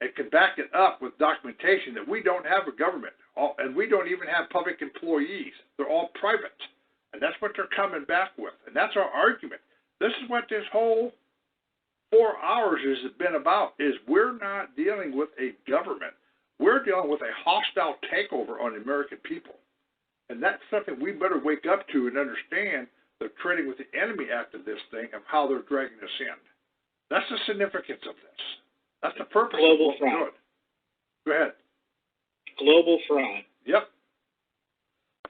and can back it up with documentation that we don't have a government. And we don't even have public employees. They're all private. And that's what they're coming back with. And that's our argument. This is what this whole 4 hours has been about, is we're not dealing with a government. We're dealing with a hostile takeover on the American people. And that's something we better wake up to and understand the trading with the enemy act of this thing, of how they're dragging us in. That's the significance of this. That's the purpose of what we're doing. Go ahead. Global fraud. Yep.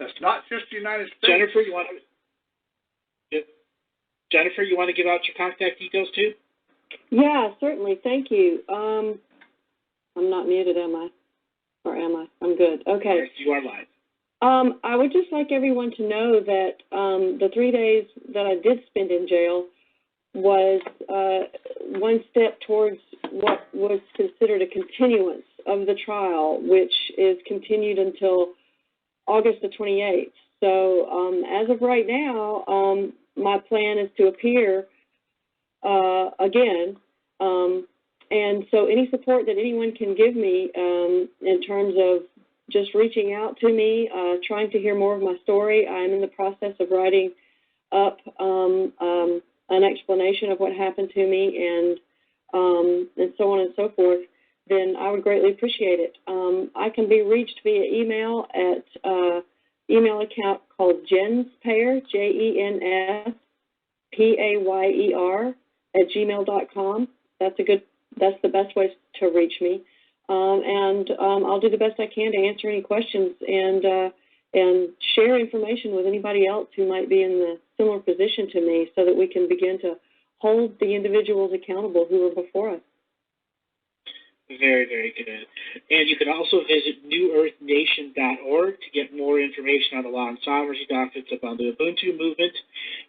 That's not just the United States. Jennifer, you want to give out your contact details too? Yeah, certainly. Thank you. I'm not muted, am I? Or am I? I'm good. Okay. Yes, you are live. I would just like everyone to know that the 3 days that I did spend in jail was one step towards what was considered a continuance of the trial, which is continued until August the 28th. So as of right now, my plan is to appear again. And so any support that anyone can give me in terms of just reaching out to me, trying to hear more of my story. I'm in the process of writing up an explanation of what happened to me and so on and so forth. Then I would greatly appreciate it. I can be reached via email at email account called JensPayer, JENSPAYER @gmail.com. That's the best way to reach me. And I'll do the best I can to answer any questions and share information with anybody else who might be in the similar position to me so that we can begin to hold the individuals accountable who were before us. Very, very good. And you can also visit newearthnation.org to get more information on the law and sovereignty doctrines about the Ubuntu movement.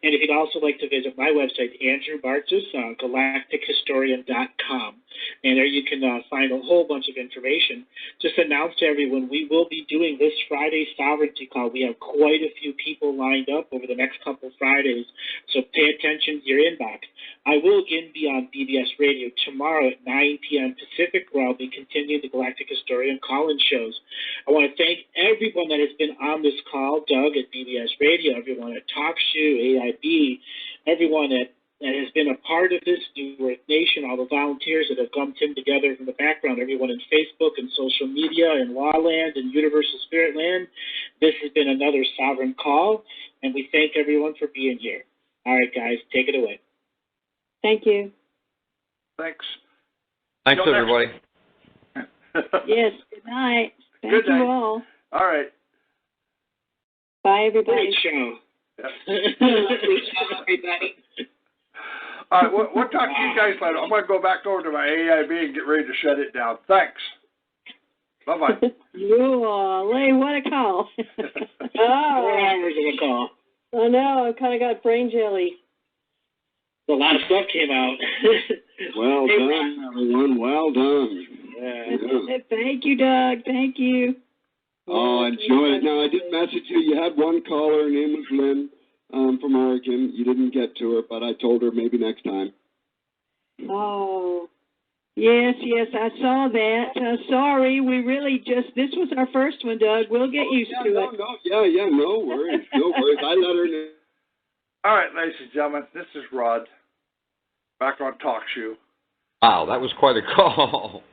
And if you'd also like to visit my website, Andrew Bartz's, galactichistorian.com. And there you can find a whole bunch of information. Just announce to everyone, we will be doing this Friday sovereignty call. We have quite a few people lined up over the next couple of Fridays, so pay attention to your inbox. I will again be on BBS Radio tomorrow at 9 p.m. Pacific, where I'll be continuing the Galactic Historian call-in shows. I want to thank everyone that has been on this call, Doug at BBS Radio, everyone at TalkShoe, AIB, everyone that has been a part of this, New Earth Nation, all the volunteers that have come together from the background, everyone in Facebook and social media and Lawland and Universal Spirit Land. This has been another Sovereign Call, and we thank everyone for being here. All right, guys, take it away. Thank you. Thanks. Thanks, everybody. Yes, good night. Thank Good night. you all. All right. Bye, everybody. Great show. Everybody. All right, we'll talk to you guys later. I'm going to go back over to my AIB and get ready to shut it down. Thanks. Bye-bye. You are. Lee, what a call. 4 hours of a call. I know. I kind of got brain jelly. A lot of stuff came out. Well done, everyone. Well done. Yeah. Thank you, Doug. Thank you. Oh, enjoy it. Now, I did message you. You had one caller. Her name was Lynn from Oregon. You didn't get to her, but I told her maybe next time. Oh. Yes, I saw that. Sorry, we really this was our first one, Doug. We'll get used to it. No worries. No worries. I let her know. All right, ladies and gentlemen, this is Rod, back on TalkShoe. Wow, that was quite a call.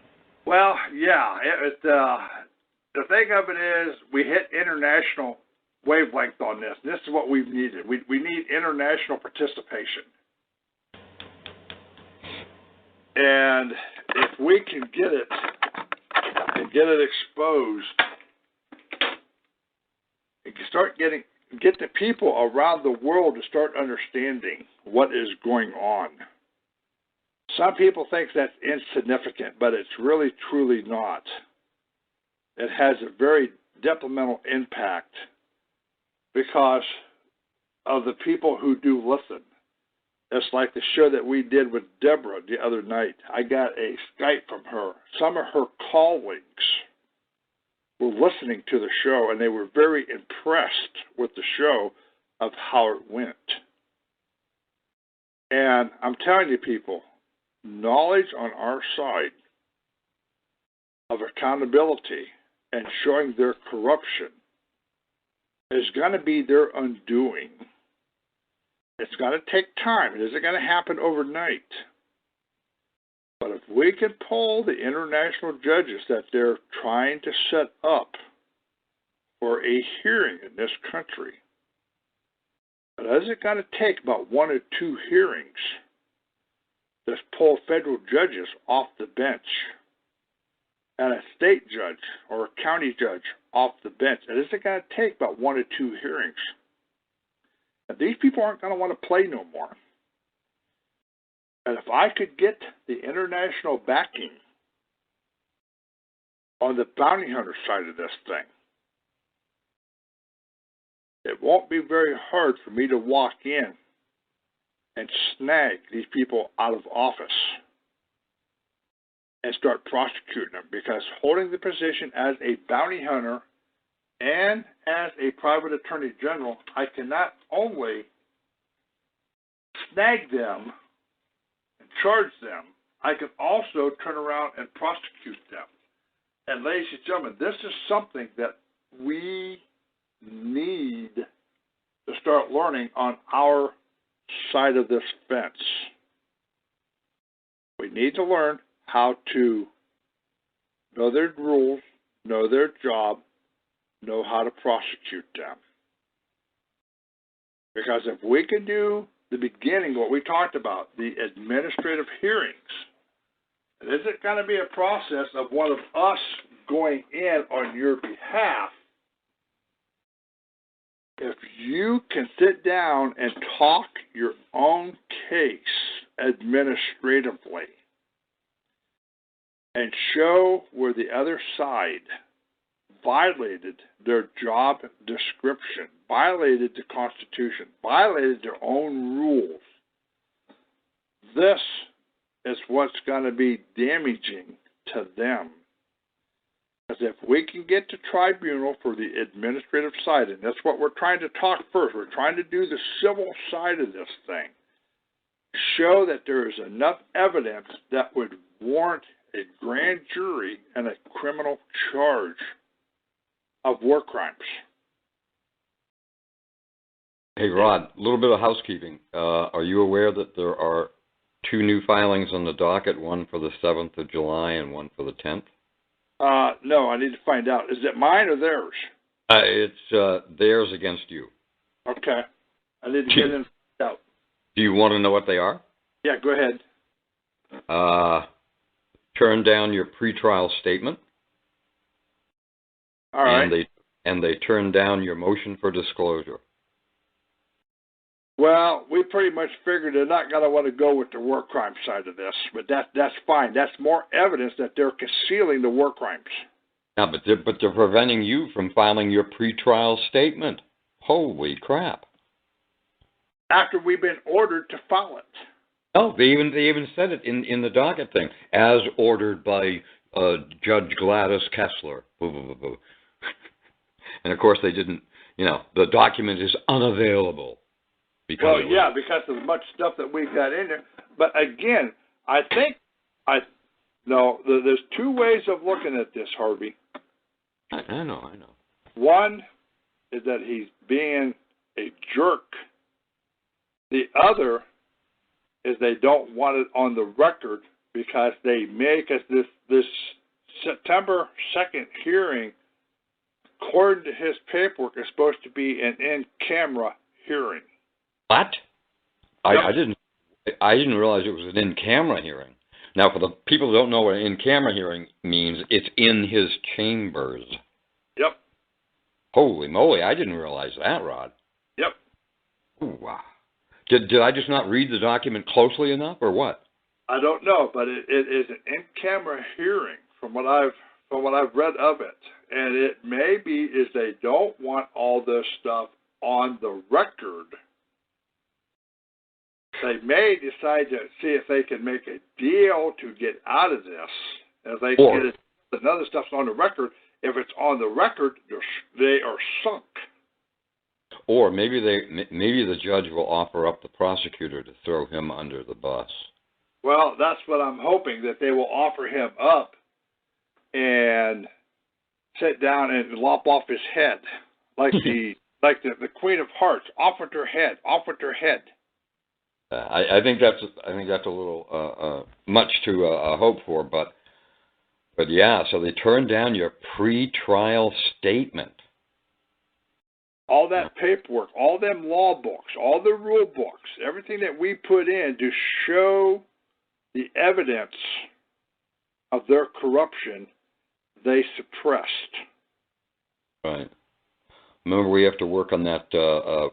Well, yeah, the thing of it is we hit international wavelength on this. This is what we've needed. We need international participation. And if we can get it and get it exposed, and get the people around the world to start understanding what is going on. Some people think that's insignificant, but it's really, truly not. It has a very detrimental impact because of the people who do listen. It's like the show that we did with Deborah the other night. I got a Skype from her. Some of her colleagues were listening to the show, and they were very impressed with the show of how it went. And I'm telling you, people, knowledge on our side of accountability and showing their corruption is going to be their undoing. It's going to take time. It isn't going to happen overnight. But if we can pull the international judges that they're trying to set up for a hearing in this country, it isn't going to take about 1 or 2 hearings to pull federal judges off the bench and a state judge or a county judge off the bench. It isn't going to take about 1 or 2 hearings. And these people aren't going to want to play no more. And if I could get the international backing on the bounty hunter side of this thing, it won't be very hard for me to walk in and snag these people out of office and start prosecuting them, because holding the position as a bounty hunter and as a private attorney general, I can not only snag them and charge them, I can also turn around and prosecute them. And ladies and gentlemen, this is something that we need to start learning on our side of this fence. We need to learn how to know their rules, know their job, know how to prosecute them. Because if we can do the beginning, what we talked about, the administrative hearings, it isn't going to be a process of one of us going in on your behalf. If you can sit down and talk your own case administratively and show where the other side violated their job description, violated the Constitution, violated their own rules, this is what's going to be damaging to them. Because if we can get to tribunal for the administrative side, and that's what we're trying to talk first, we're trying to do the civil side of this thing, show that there is enough evidence that would warrant a grand jury and a criminal charge of war crimes. Hey, Rod, a little bit of housekeeping. Are you aware that there are 2 new filings on the docket, one for the 7th of July and one for the 10th? No, I need to find out. Is it mine or theirs? It's theirs against you. Okay. I need to get in and find out. Do you want to know what they are? Yeah, go ahead. Turn down your pretrial statement. All right. And they turn down your motion for disclosure. Well, we pretty much figured they're not going to want to go with the war crime side of this, but that's fine. That's more evidence that they're concealing the war crimes. Yeah, but they're preventing you from filing your pretrial statement. Holy crap! After we've been ordered to file it. Oh, they even said it in the docket thing, as ordered by Judge Gladys Kessler. Boo, boo, boo, boo. And of course they didn't. You know, the document is unavailable. Because because of much stuff that we've got in there. But again, I think there's 2 ways of looking at this, Harvey. I know. One is that he's being a jerk. The other is they don't want it on the record because they make us this September 2nd hearing, according to his paperwork, is supposed to be an in-camera hearing. What? Yep. I didn't realize it was an in-camera hearing. Now, for the people who don't know what an in-camera hearing means, it's in his chambers. Yep. Holy moly, I didn't realize that, Rod. Yep. Ooh, wow. Did I just not read the document closely enough, or what? I don't know, but it is an in-camera hearing from what I've read of it, and it may be is they don't want all this stuff on the record. They may decide to see if they can make a deal to get out of this. If they can get it, another stuff's on the record. If it's on the record, they are sunk. Or maybe the judge will offer up the prosecutor to throw him under the bus. Well, that's what I'm hoping, that they will offer him up and sit down and lop off his head, like the Queen of Hearts offered her head. I think that's a little much to hope for, but yeah. So they turned down your pre-trial statement. All that paperwork, all them law books, all the rule books, everything that we put in to show the evidence of their corruption, they suppressed. Right. Remember, we have to work on that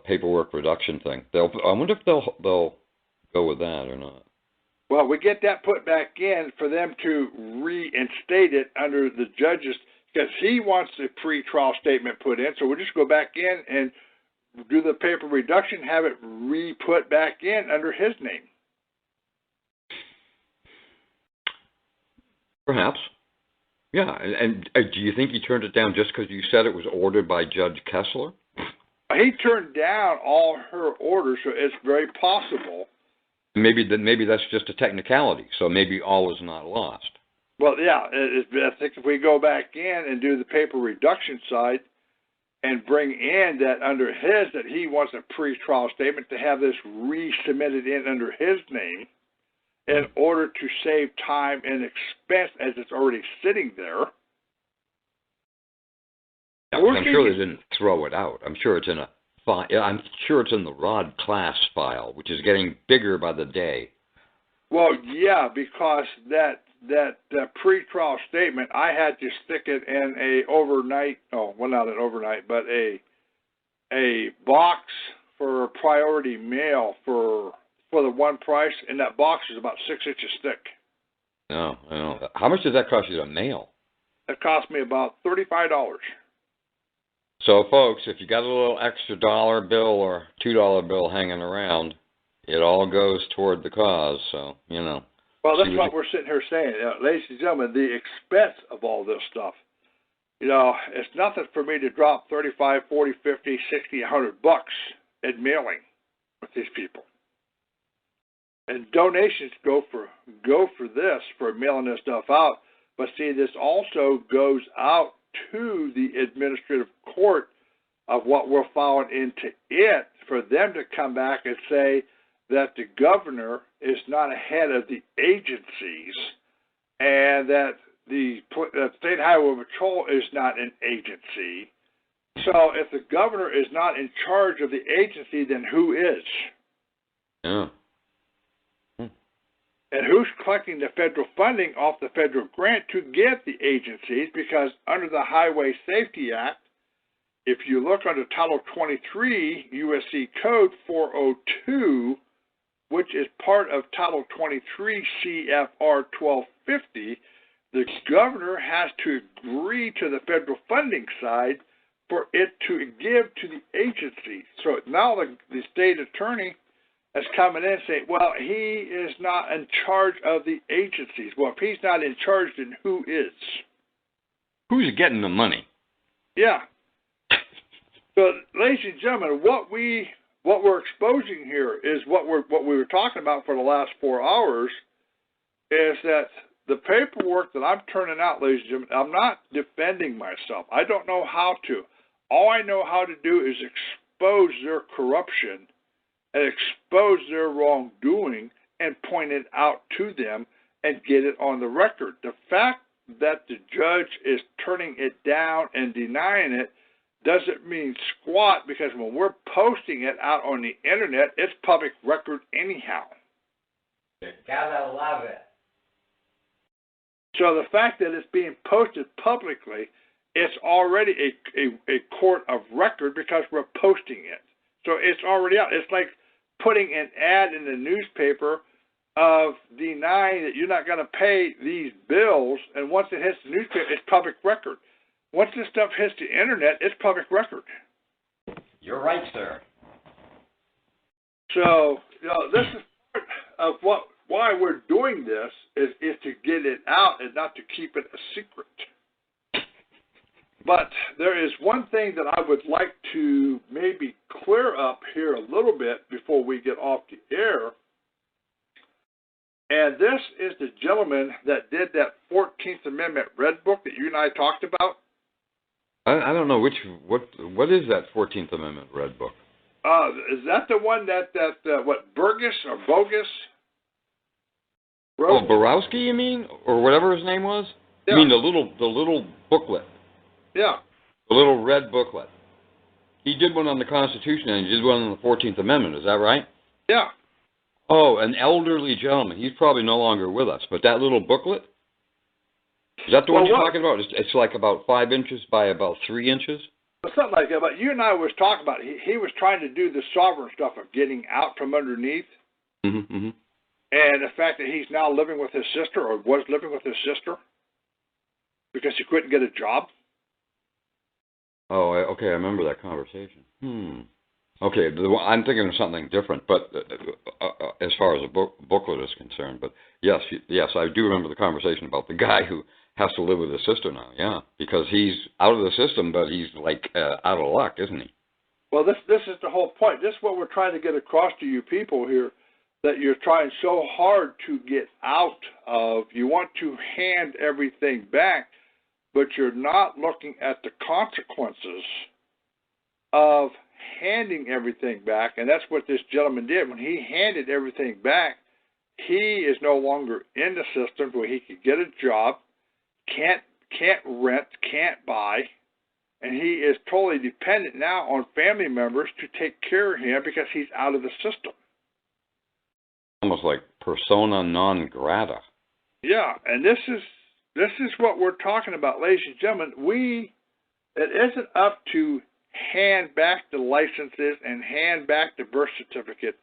paperwork reduction thing. I wonder if they'll go with that or not. Well, we get that put back in for them to reinstate it under the judge's, because he wants the pre-trial statement put in, so we'll just go back in and do the paper reduction, have it re-put back in under his name. Perhaps. Yeah, and do you think he turned it down just because you said it was ordered by Judge Kessler? He turned down all her orders, so it's very possible. Maybe that's just a technicality, so maybe all is not lost. Well, yeah, I think if we go back in and do the paper reduction side and bring in that under his, that he wants a pre-trial statement to have this resubmitted in under his name in order to save time and expense as it's already sitting there. Yeah, I'm sure they didn't throw it out. I'm sure it's in a file. I'm sure it's in the Rod Class file, which is getting bigger by the day. Well, yeah, because that pre-trial statement, I had to stick it in a overnight. Oh, well, not an overnight, but a box for priority mail for the one price, and that box is about 6 inches thick. No, I know. How much does that cost you to mail? It cost me about $35. So, folks, if you got a little extra $1 bill or $2 bill hanging around, it all goes toward the cause. So, you know. Well, that's what we're sitting here saying, ladies and gentlemen. The expense of all this stuff, you know, it's nothing for me to drop 35, 40, 50, 60, 100 bucks in mailing with these people. And donations go for this, for mailing this stuff out. But see, this also goes out to the administrative court of what we're filing into it, for them to come back and say that the governor is not ahead of the agencies, and that the State Highway Patrol is not an agency. So if the governor is not in charge of the agency, then who is? Yeah. And who's collecting the federal funding off the federal grant to get the agencies? Because under the Highway Safety Act, if you look under Title 23 U.S.C. Code 402, which is part of Title 23 CFR 1250, the governor has to agree to the federal funding side for it to give to the agency. So now the state attorney is coming in and saying, well, he is not in charge of the agencies. Well, if he's not in charge, then who is? Who's getting the money? Yeah. So, ladies and gentlemen, what we're exposing here is what we were talking about for the last 4 hours, is that the paperwork that I'm turning out, ladies and gentlemen, I'm not defending myself. I don't know how to. All I know how to do is expose their corruption and expose their wrongdoing and point it out to them and get it on the record. The fact that the judge is turning it down and denying it doesn't mean squat, because when we're posting it out on the internet, it's public record anyhow. You gotta love it. So the fact that it's being posted publicly, it's already a court of record because we're posting it. So it's already out. It's like putting an ad in the newspaper of denying that you're not going to pay these bills, and once it hits the newspaper, it's public record. Once this stuff hits the internet, it's public record. You're right, sir. So, you know, this is part of why we're doing this is to get it out and not to keep it a secret. But there is one thing that I would like to maybe clear up here a little bit before we get off the air. And this is the gentleman that did that 14th Amendment Red Book that you and I talked about. I don't know what is that 14th Amendment Red Book? Is that the one that Burgess or Bogus wrote? Oh, Borowski, you mean, or whatever his name was? Yeah. You mean the little booklet? Yeah. The little red booklet. He did one on the Constitution and he did one on the 14th Amendment. Is that right? Yeah. Oh, an elderly gentleman. He's probably no longer with us. But that little booklet? Is that the one you're talking about? It's like about 5 inches by about 3 inches? Something like that. But you and I was talking about he was trying to do the sovereign stuff of getting out from underneath. Mm-hmm, mm-hmm. And the fact that he's now living with his sister, or was living with his sister, because he couldn't get a job. Oh, okay, I remember that conversation. Okay, I'm thinking of something different, but as far as a booklet is concerned. But yes, I do remember the conversation about the guy who has to live with his sister now. Yeah, because he's out of the system, but he's like out of luck, isn't he? Well, this is the whole point. This is what we're trying to get across to you people here, that you're trying so hard to get out of. You want to hand everything back, but you're not looking at the consequences of handing everything back, and that's what this gentleman did. When he handed everything back, he is no longer in the system where he could get a job, can't rent, can't buy, and he is totally dependent now on family members to take care of him because he's out of the system. Almost like persona non grata. Yeah, and this is what we're talking about, ladies and gentlemen. It isn't up to hand back the licenses and hand back the birth certificate.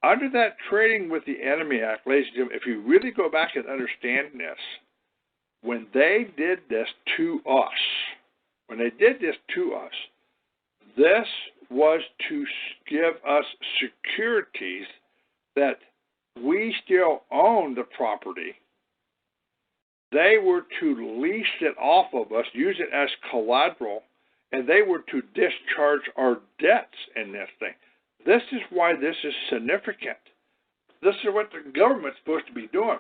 Under that Trading with the Enemy Act, ladies and gentlemen, if you really go back and understand this, when they did this to us, this was to give us securities that we still own the property. They were to lease it off of us, use it as collateral, and they were to discharge our debts in this thing. This is why this is significant. This is what the government's supposed to be doing.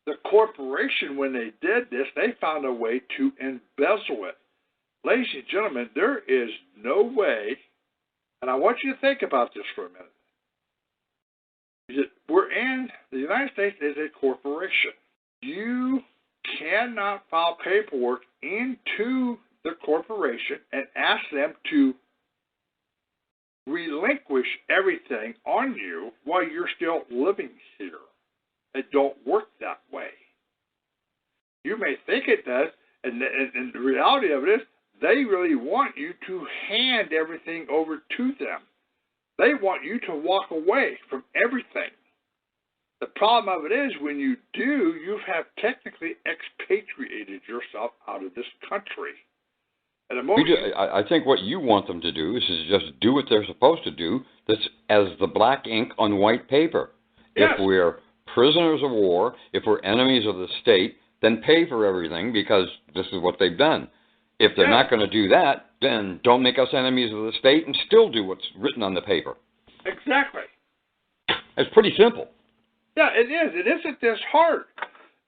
The corporation, when they did this, they found a way to embezzle it. Ladies and gentlemen, there is no way, and I want you to think about this for a minute. The United States is a corporation. You cannot file paperwork into the corporation and ask them to relinquish everything on you while you're still living here. It don't work that way. You may think it does, and the reality of it is they really want you to hand everything over to them. They want you to walk away from everything. The problem of it is when you do, you have technically expatriated yourself out of this country. I think what you want them to do is just do what they're supposed to do. That's as the black ink on white paper. Yes. If we're prisoners of war, if we're enemies of the state, then pay for everything because this is what they've done. If they're not going to do that, then don't make us enemies of the state and still do what's written on the paper. Exactly. It's pretty simple. Yeah, it is. It isn't this hard.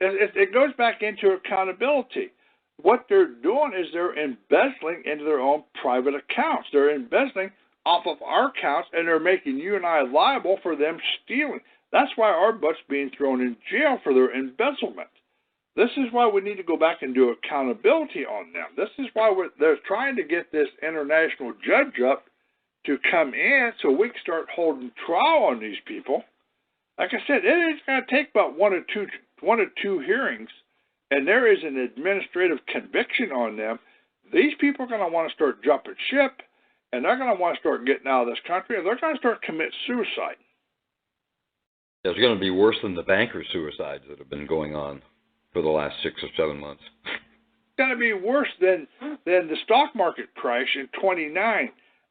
It goes back into accountability. What they're doing is they're embezzling into their own private accounts. They're embezzling off of our accounts, and they're making you and I liable for them stealing. That's why our butt's being thrown in jail for their embezzlement. This is why we need to go back and do accountability on them. This is why they're trying to get this international judge up to come in so we can start holding trial on these people. Like I said, it's going to take about one or two hearings, and there is an administrative conviction on them. These people are going to want to start jumping ship, and they're going to want to start getting out of this country, and they're going to start committing suicide. It's going to be worse than the banker suicides that have been going on for the last 6 or 7 months. It's going to be worse than the stock market crash in 29.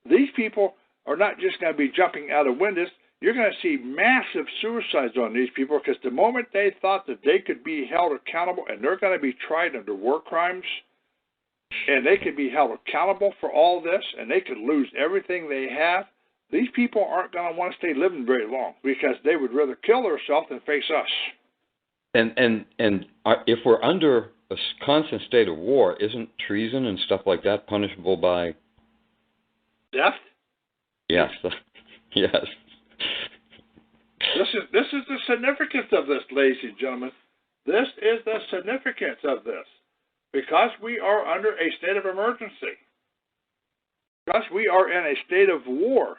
These people are not just going to be jumping out of windows. You're going to see massive suicides on these people because the moment they thought that they could be held accountable and they're going to be tried under war crimes and they could be held accountable for all this and they could lose everything they have, these people aren't going to want to stay living very long because they would rather kill themselves than face us. And if we're under a constant state of war, isn't treason and stuff like that punishable by death? Yes. Yes. This is the significance of this, ladies and gentlemen. This is the significance of this. Because we are under a state of emergency. Because we are in a state of war.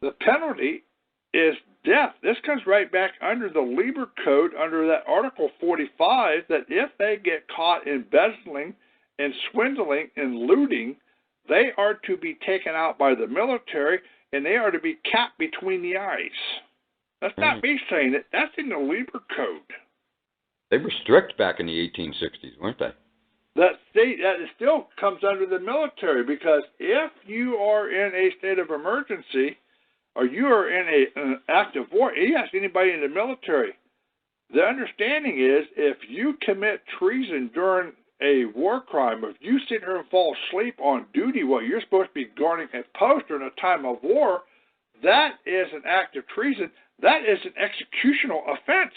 The penalty is death. This comes right back under the Lieber Code, under that Article 45, that if they get caught embezzling and swindling and looting, they are to be taken out by the military and they are to be capped between the eyes. That's not me saying it. That's in the Lieber Code. They were strict back in the 1860s, weren't they? that it still comes under the military, because if you are in a state of emergency or you are in an active war, you ask anybody in the military, the understanding is if you commit treason during a war crime, if you sit here and fall asleep on duty while you're supposed to be guarding a post during a time of war, that is an act of treason. That is an executional offense.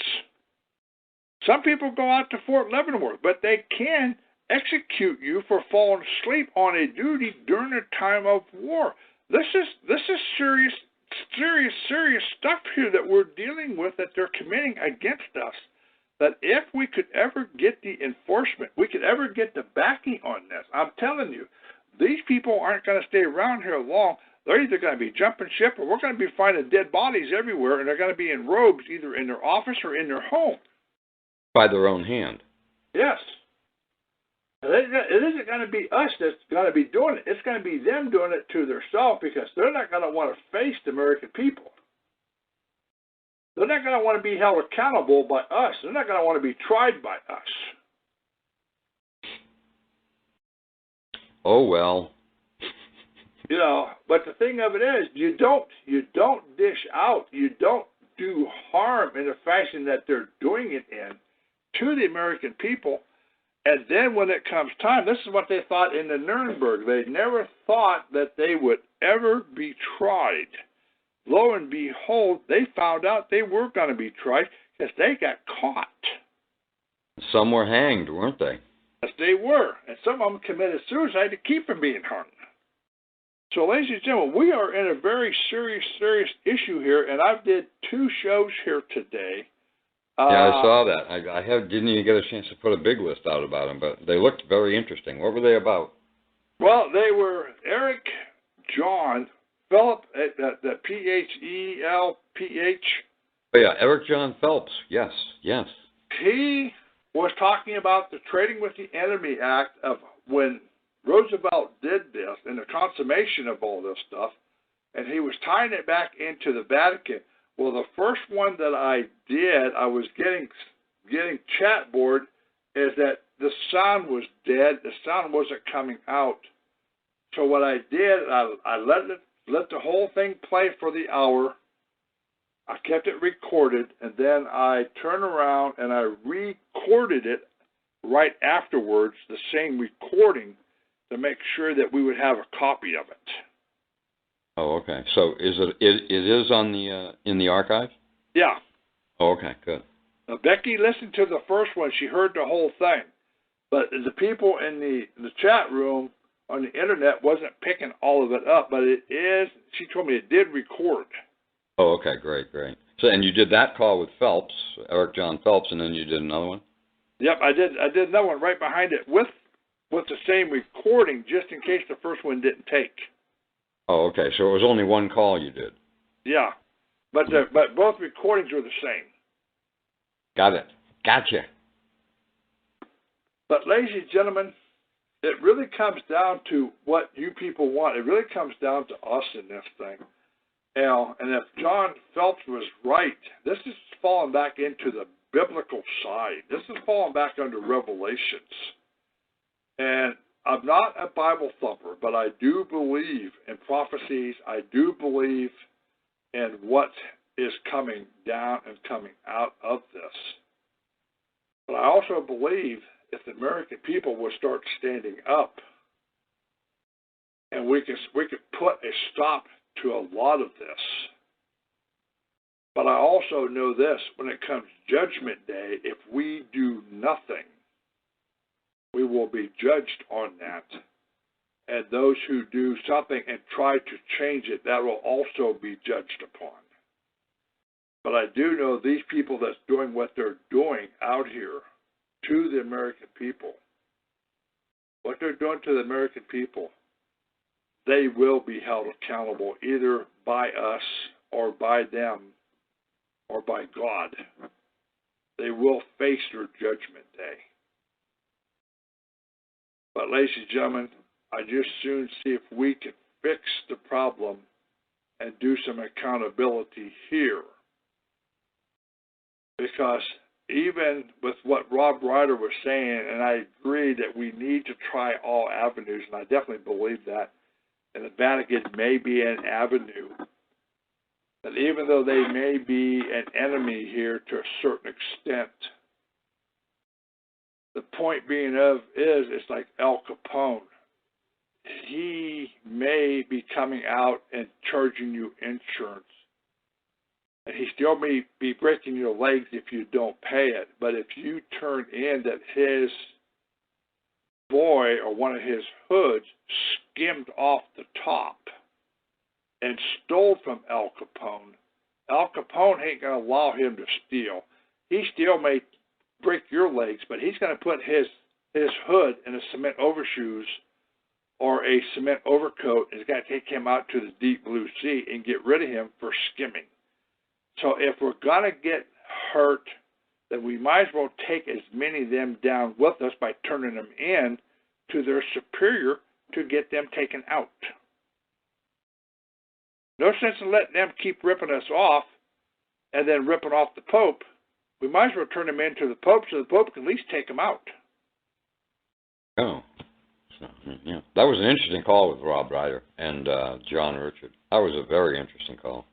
Some people go out to Fort Leavenworth, but they can execute you for falling asleep on a duty during a time of war. This is serious stuff here that we're dealing with, that they're committing against us. That if we could ever get the enforcement, we could ever get the backing on this, I'm telling you, these people aren't going to stay around here long. They're either going to be jumping ship, or we're going to be finding dead bodies everywhere, and they're going to be in robes either in their office or in their home. By their own hand. Yes. It isn't going to be us that's going to be doing it. It's going to be them doing it to themselves, because they're not going to want to face the American people. They're not going to want to be held accountable by us. They're not going to want to be tried by us. Oh, well. You know, but the thing of it is, you don't dish out, you don't do harm in the fashion that they're doing it in to the American people. And then when it comes time, this is what they thought in the Nuremberg. They never thought that they would ever be tried. Lo and behold, they found out they were going to be tried because they got caught. Some were hanged, weren't they? Yes, they were. And some of them committed suicide to keep from being hung. So, ladies and gentlemen, we are in a very serious issue here, and I did 2 shows here today. Yeah, I saw that. I didn't even get a chance to put a big list out about them, but they looked very interesting. What were they about? Well, they were Eric, John, Philip, the P-H-E-L-P-H. Oh, yeah, Eric John Phelps. Yes. He was talking about the Trading with the Enemy Act of when Roosevelt did this and the consummation of all this stuff, and he was tying it back into the Vatican. Well, the first one that I did, I was getting chat board, is that the sound was dead. The sound wasn't coming out. So what I did, I let the whole thing play for the hour. I kept it recorded, and then I turned around and I recorded it right afterwards, the same recording, to make sure that we would have a copy of it. Oh, okay. So it is on the in the archive? Yeah. Oh, okay, good. Now, Becky listened to the first one. She heard the whole thing. But the people in the chat room on the internet wasn't picking all of it up. But it is, she told me it did record. Oh, okay, great. So, and you did that call with Phelps, Eric John Phelps, and then you did another one? Yep, I did another one right behind it with the same recording, just in case the first one didn't take. Oh, okay. So it was only one call you did. Yeah, but both recordings were the same. Got it. Gotcha. But ladies and gentlemen, it really comes down to what you people want. It really comes down to us in this thing. And if John Phelps was right, this is falling back into the biblical side. This is falling back under Revelations. And I'm not a Bible thumper, but I do believe in prophecies. I do believe in what is coming down and coming out of this. But I also believe if the American people would start standing up, and we could put a stop to a lot of this. But I also know this, when it comes Judgment Day, if we do nothing, we will be judged on that. And those who do something and try to change it, that will also be judged upon. But I do know these people that's doing what they're doing out here to the American people, what they're doing to the American people, they will be held accountable either by us or by them or by God. They will face their judgment day. But ladies and gentlemen, I just soon see if we can fix the problem and do some accountability here. Because even with what Rob Ryder was saying, and I agree that we need to try all avenues, and I definitely believe that, and the Vatican may be an avenue, that even though they may be an enemy here to a certain extent, the point being it's like Al Capone. He may be coming out and charging you insurance. And he still may be breaking your legs if you don't pay it. But if you turn in that his boy or one of his hoods skimmed off the top and stole from Al Capone ain't going to allow him to steal. He still may break your legs, but he's going to put his hood in a cement overshoes or a cement overcoat, and he's got to take him out to the deep blue sea and get rid of him for skimming. So if we're going to get hurt, then we might as well take as many of them down with us by turning them in to their superior to get them taken out. No sense in letting them keep ripping us off and then ripping off the Pope. We might as well turn them in to the Pope so the Pope can at least take them out. Oh. So, yeah. That was an interesting call with Rob Ryder and John Richard. That was a very interesting call.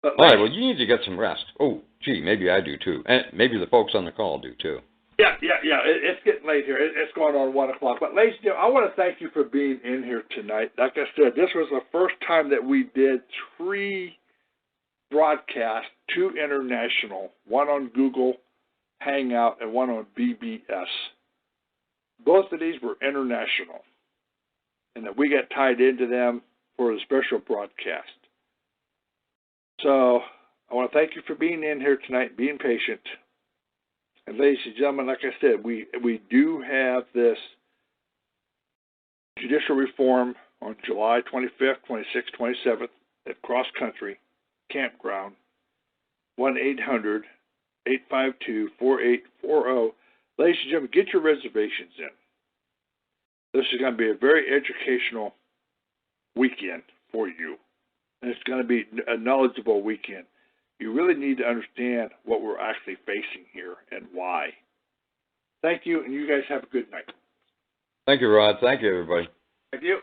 All right, well, you need to get some rest. Oh, gee, maybe I do too. And maybe the folks on the call do too. Yeah. It's getting late here. It's going on 1 o'clock. But ladies and gentlemen, I want to thank you for being in here tonight. Like I said, this was the first time that we did 3 broadcasts, 2 international, 1 on Google Hangout and 1 on BBS. Both of these were international, and that we got tied into them for a special broadcast. So I want to thank you for being in here tonight, being patient. And ladies and gentlemen, like I said, we do have this judicial reform on July 25th, 26th, 27th at Cross Country Campground, 1-800-852-4840. Ladies and gentlemen, get your reservations in. This is going to be a very educational weekend for you. And it's going to be a knowledgeable weekend. You really need to understand what we're actually facing here and why. Thank you, and you guys have a good night. Thank you, Rod. Thank you, everybody. Thank you.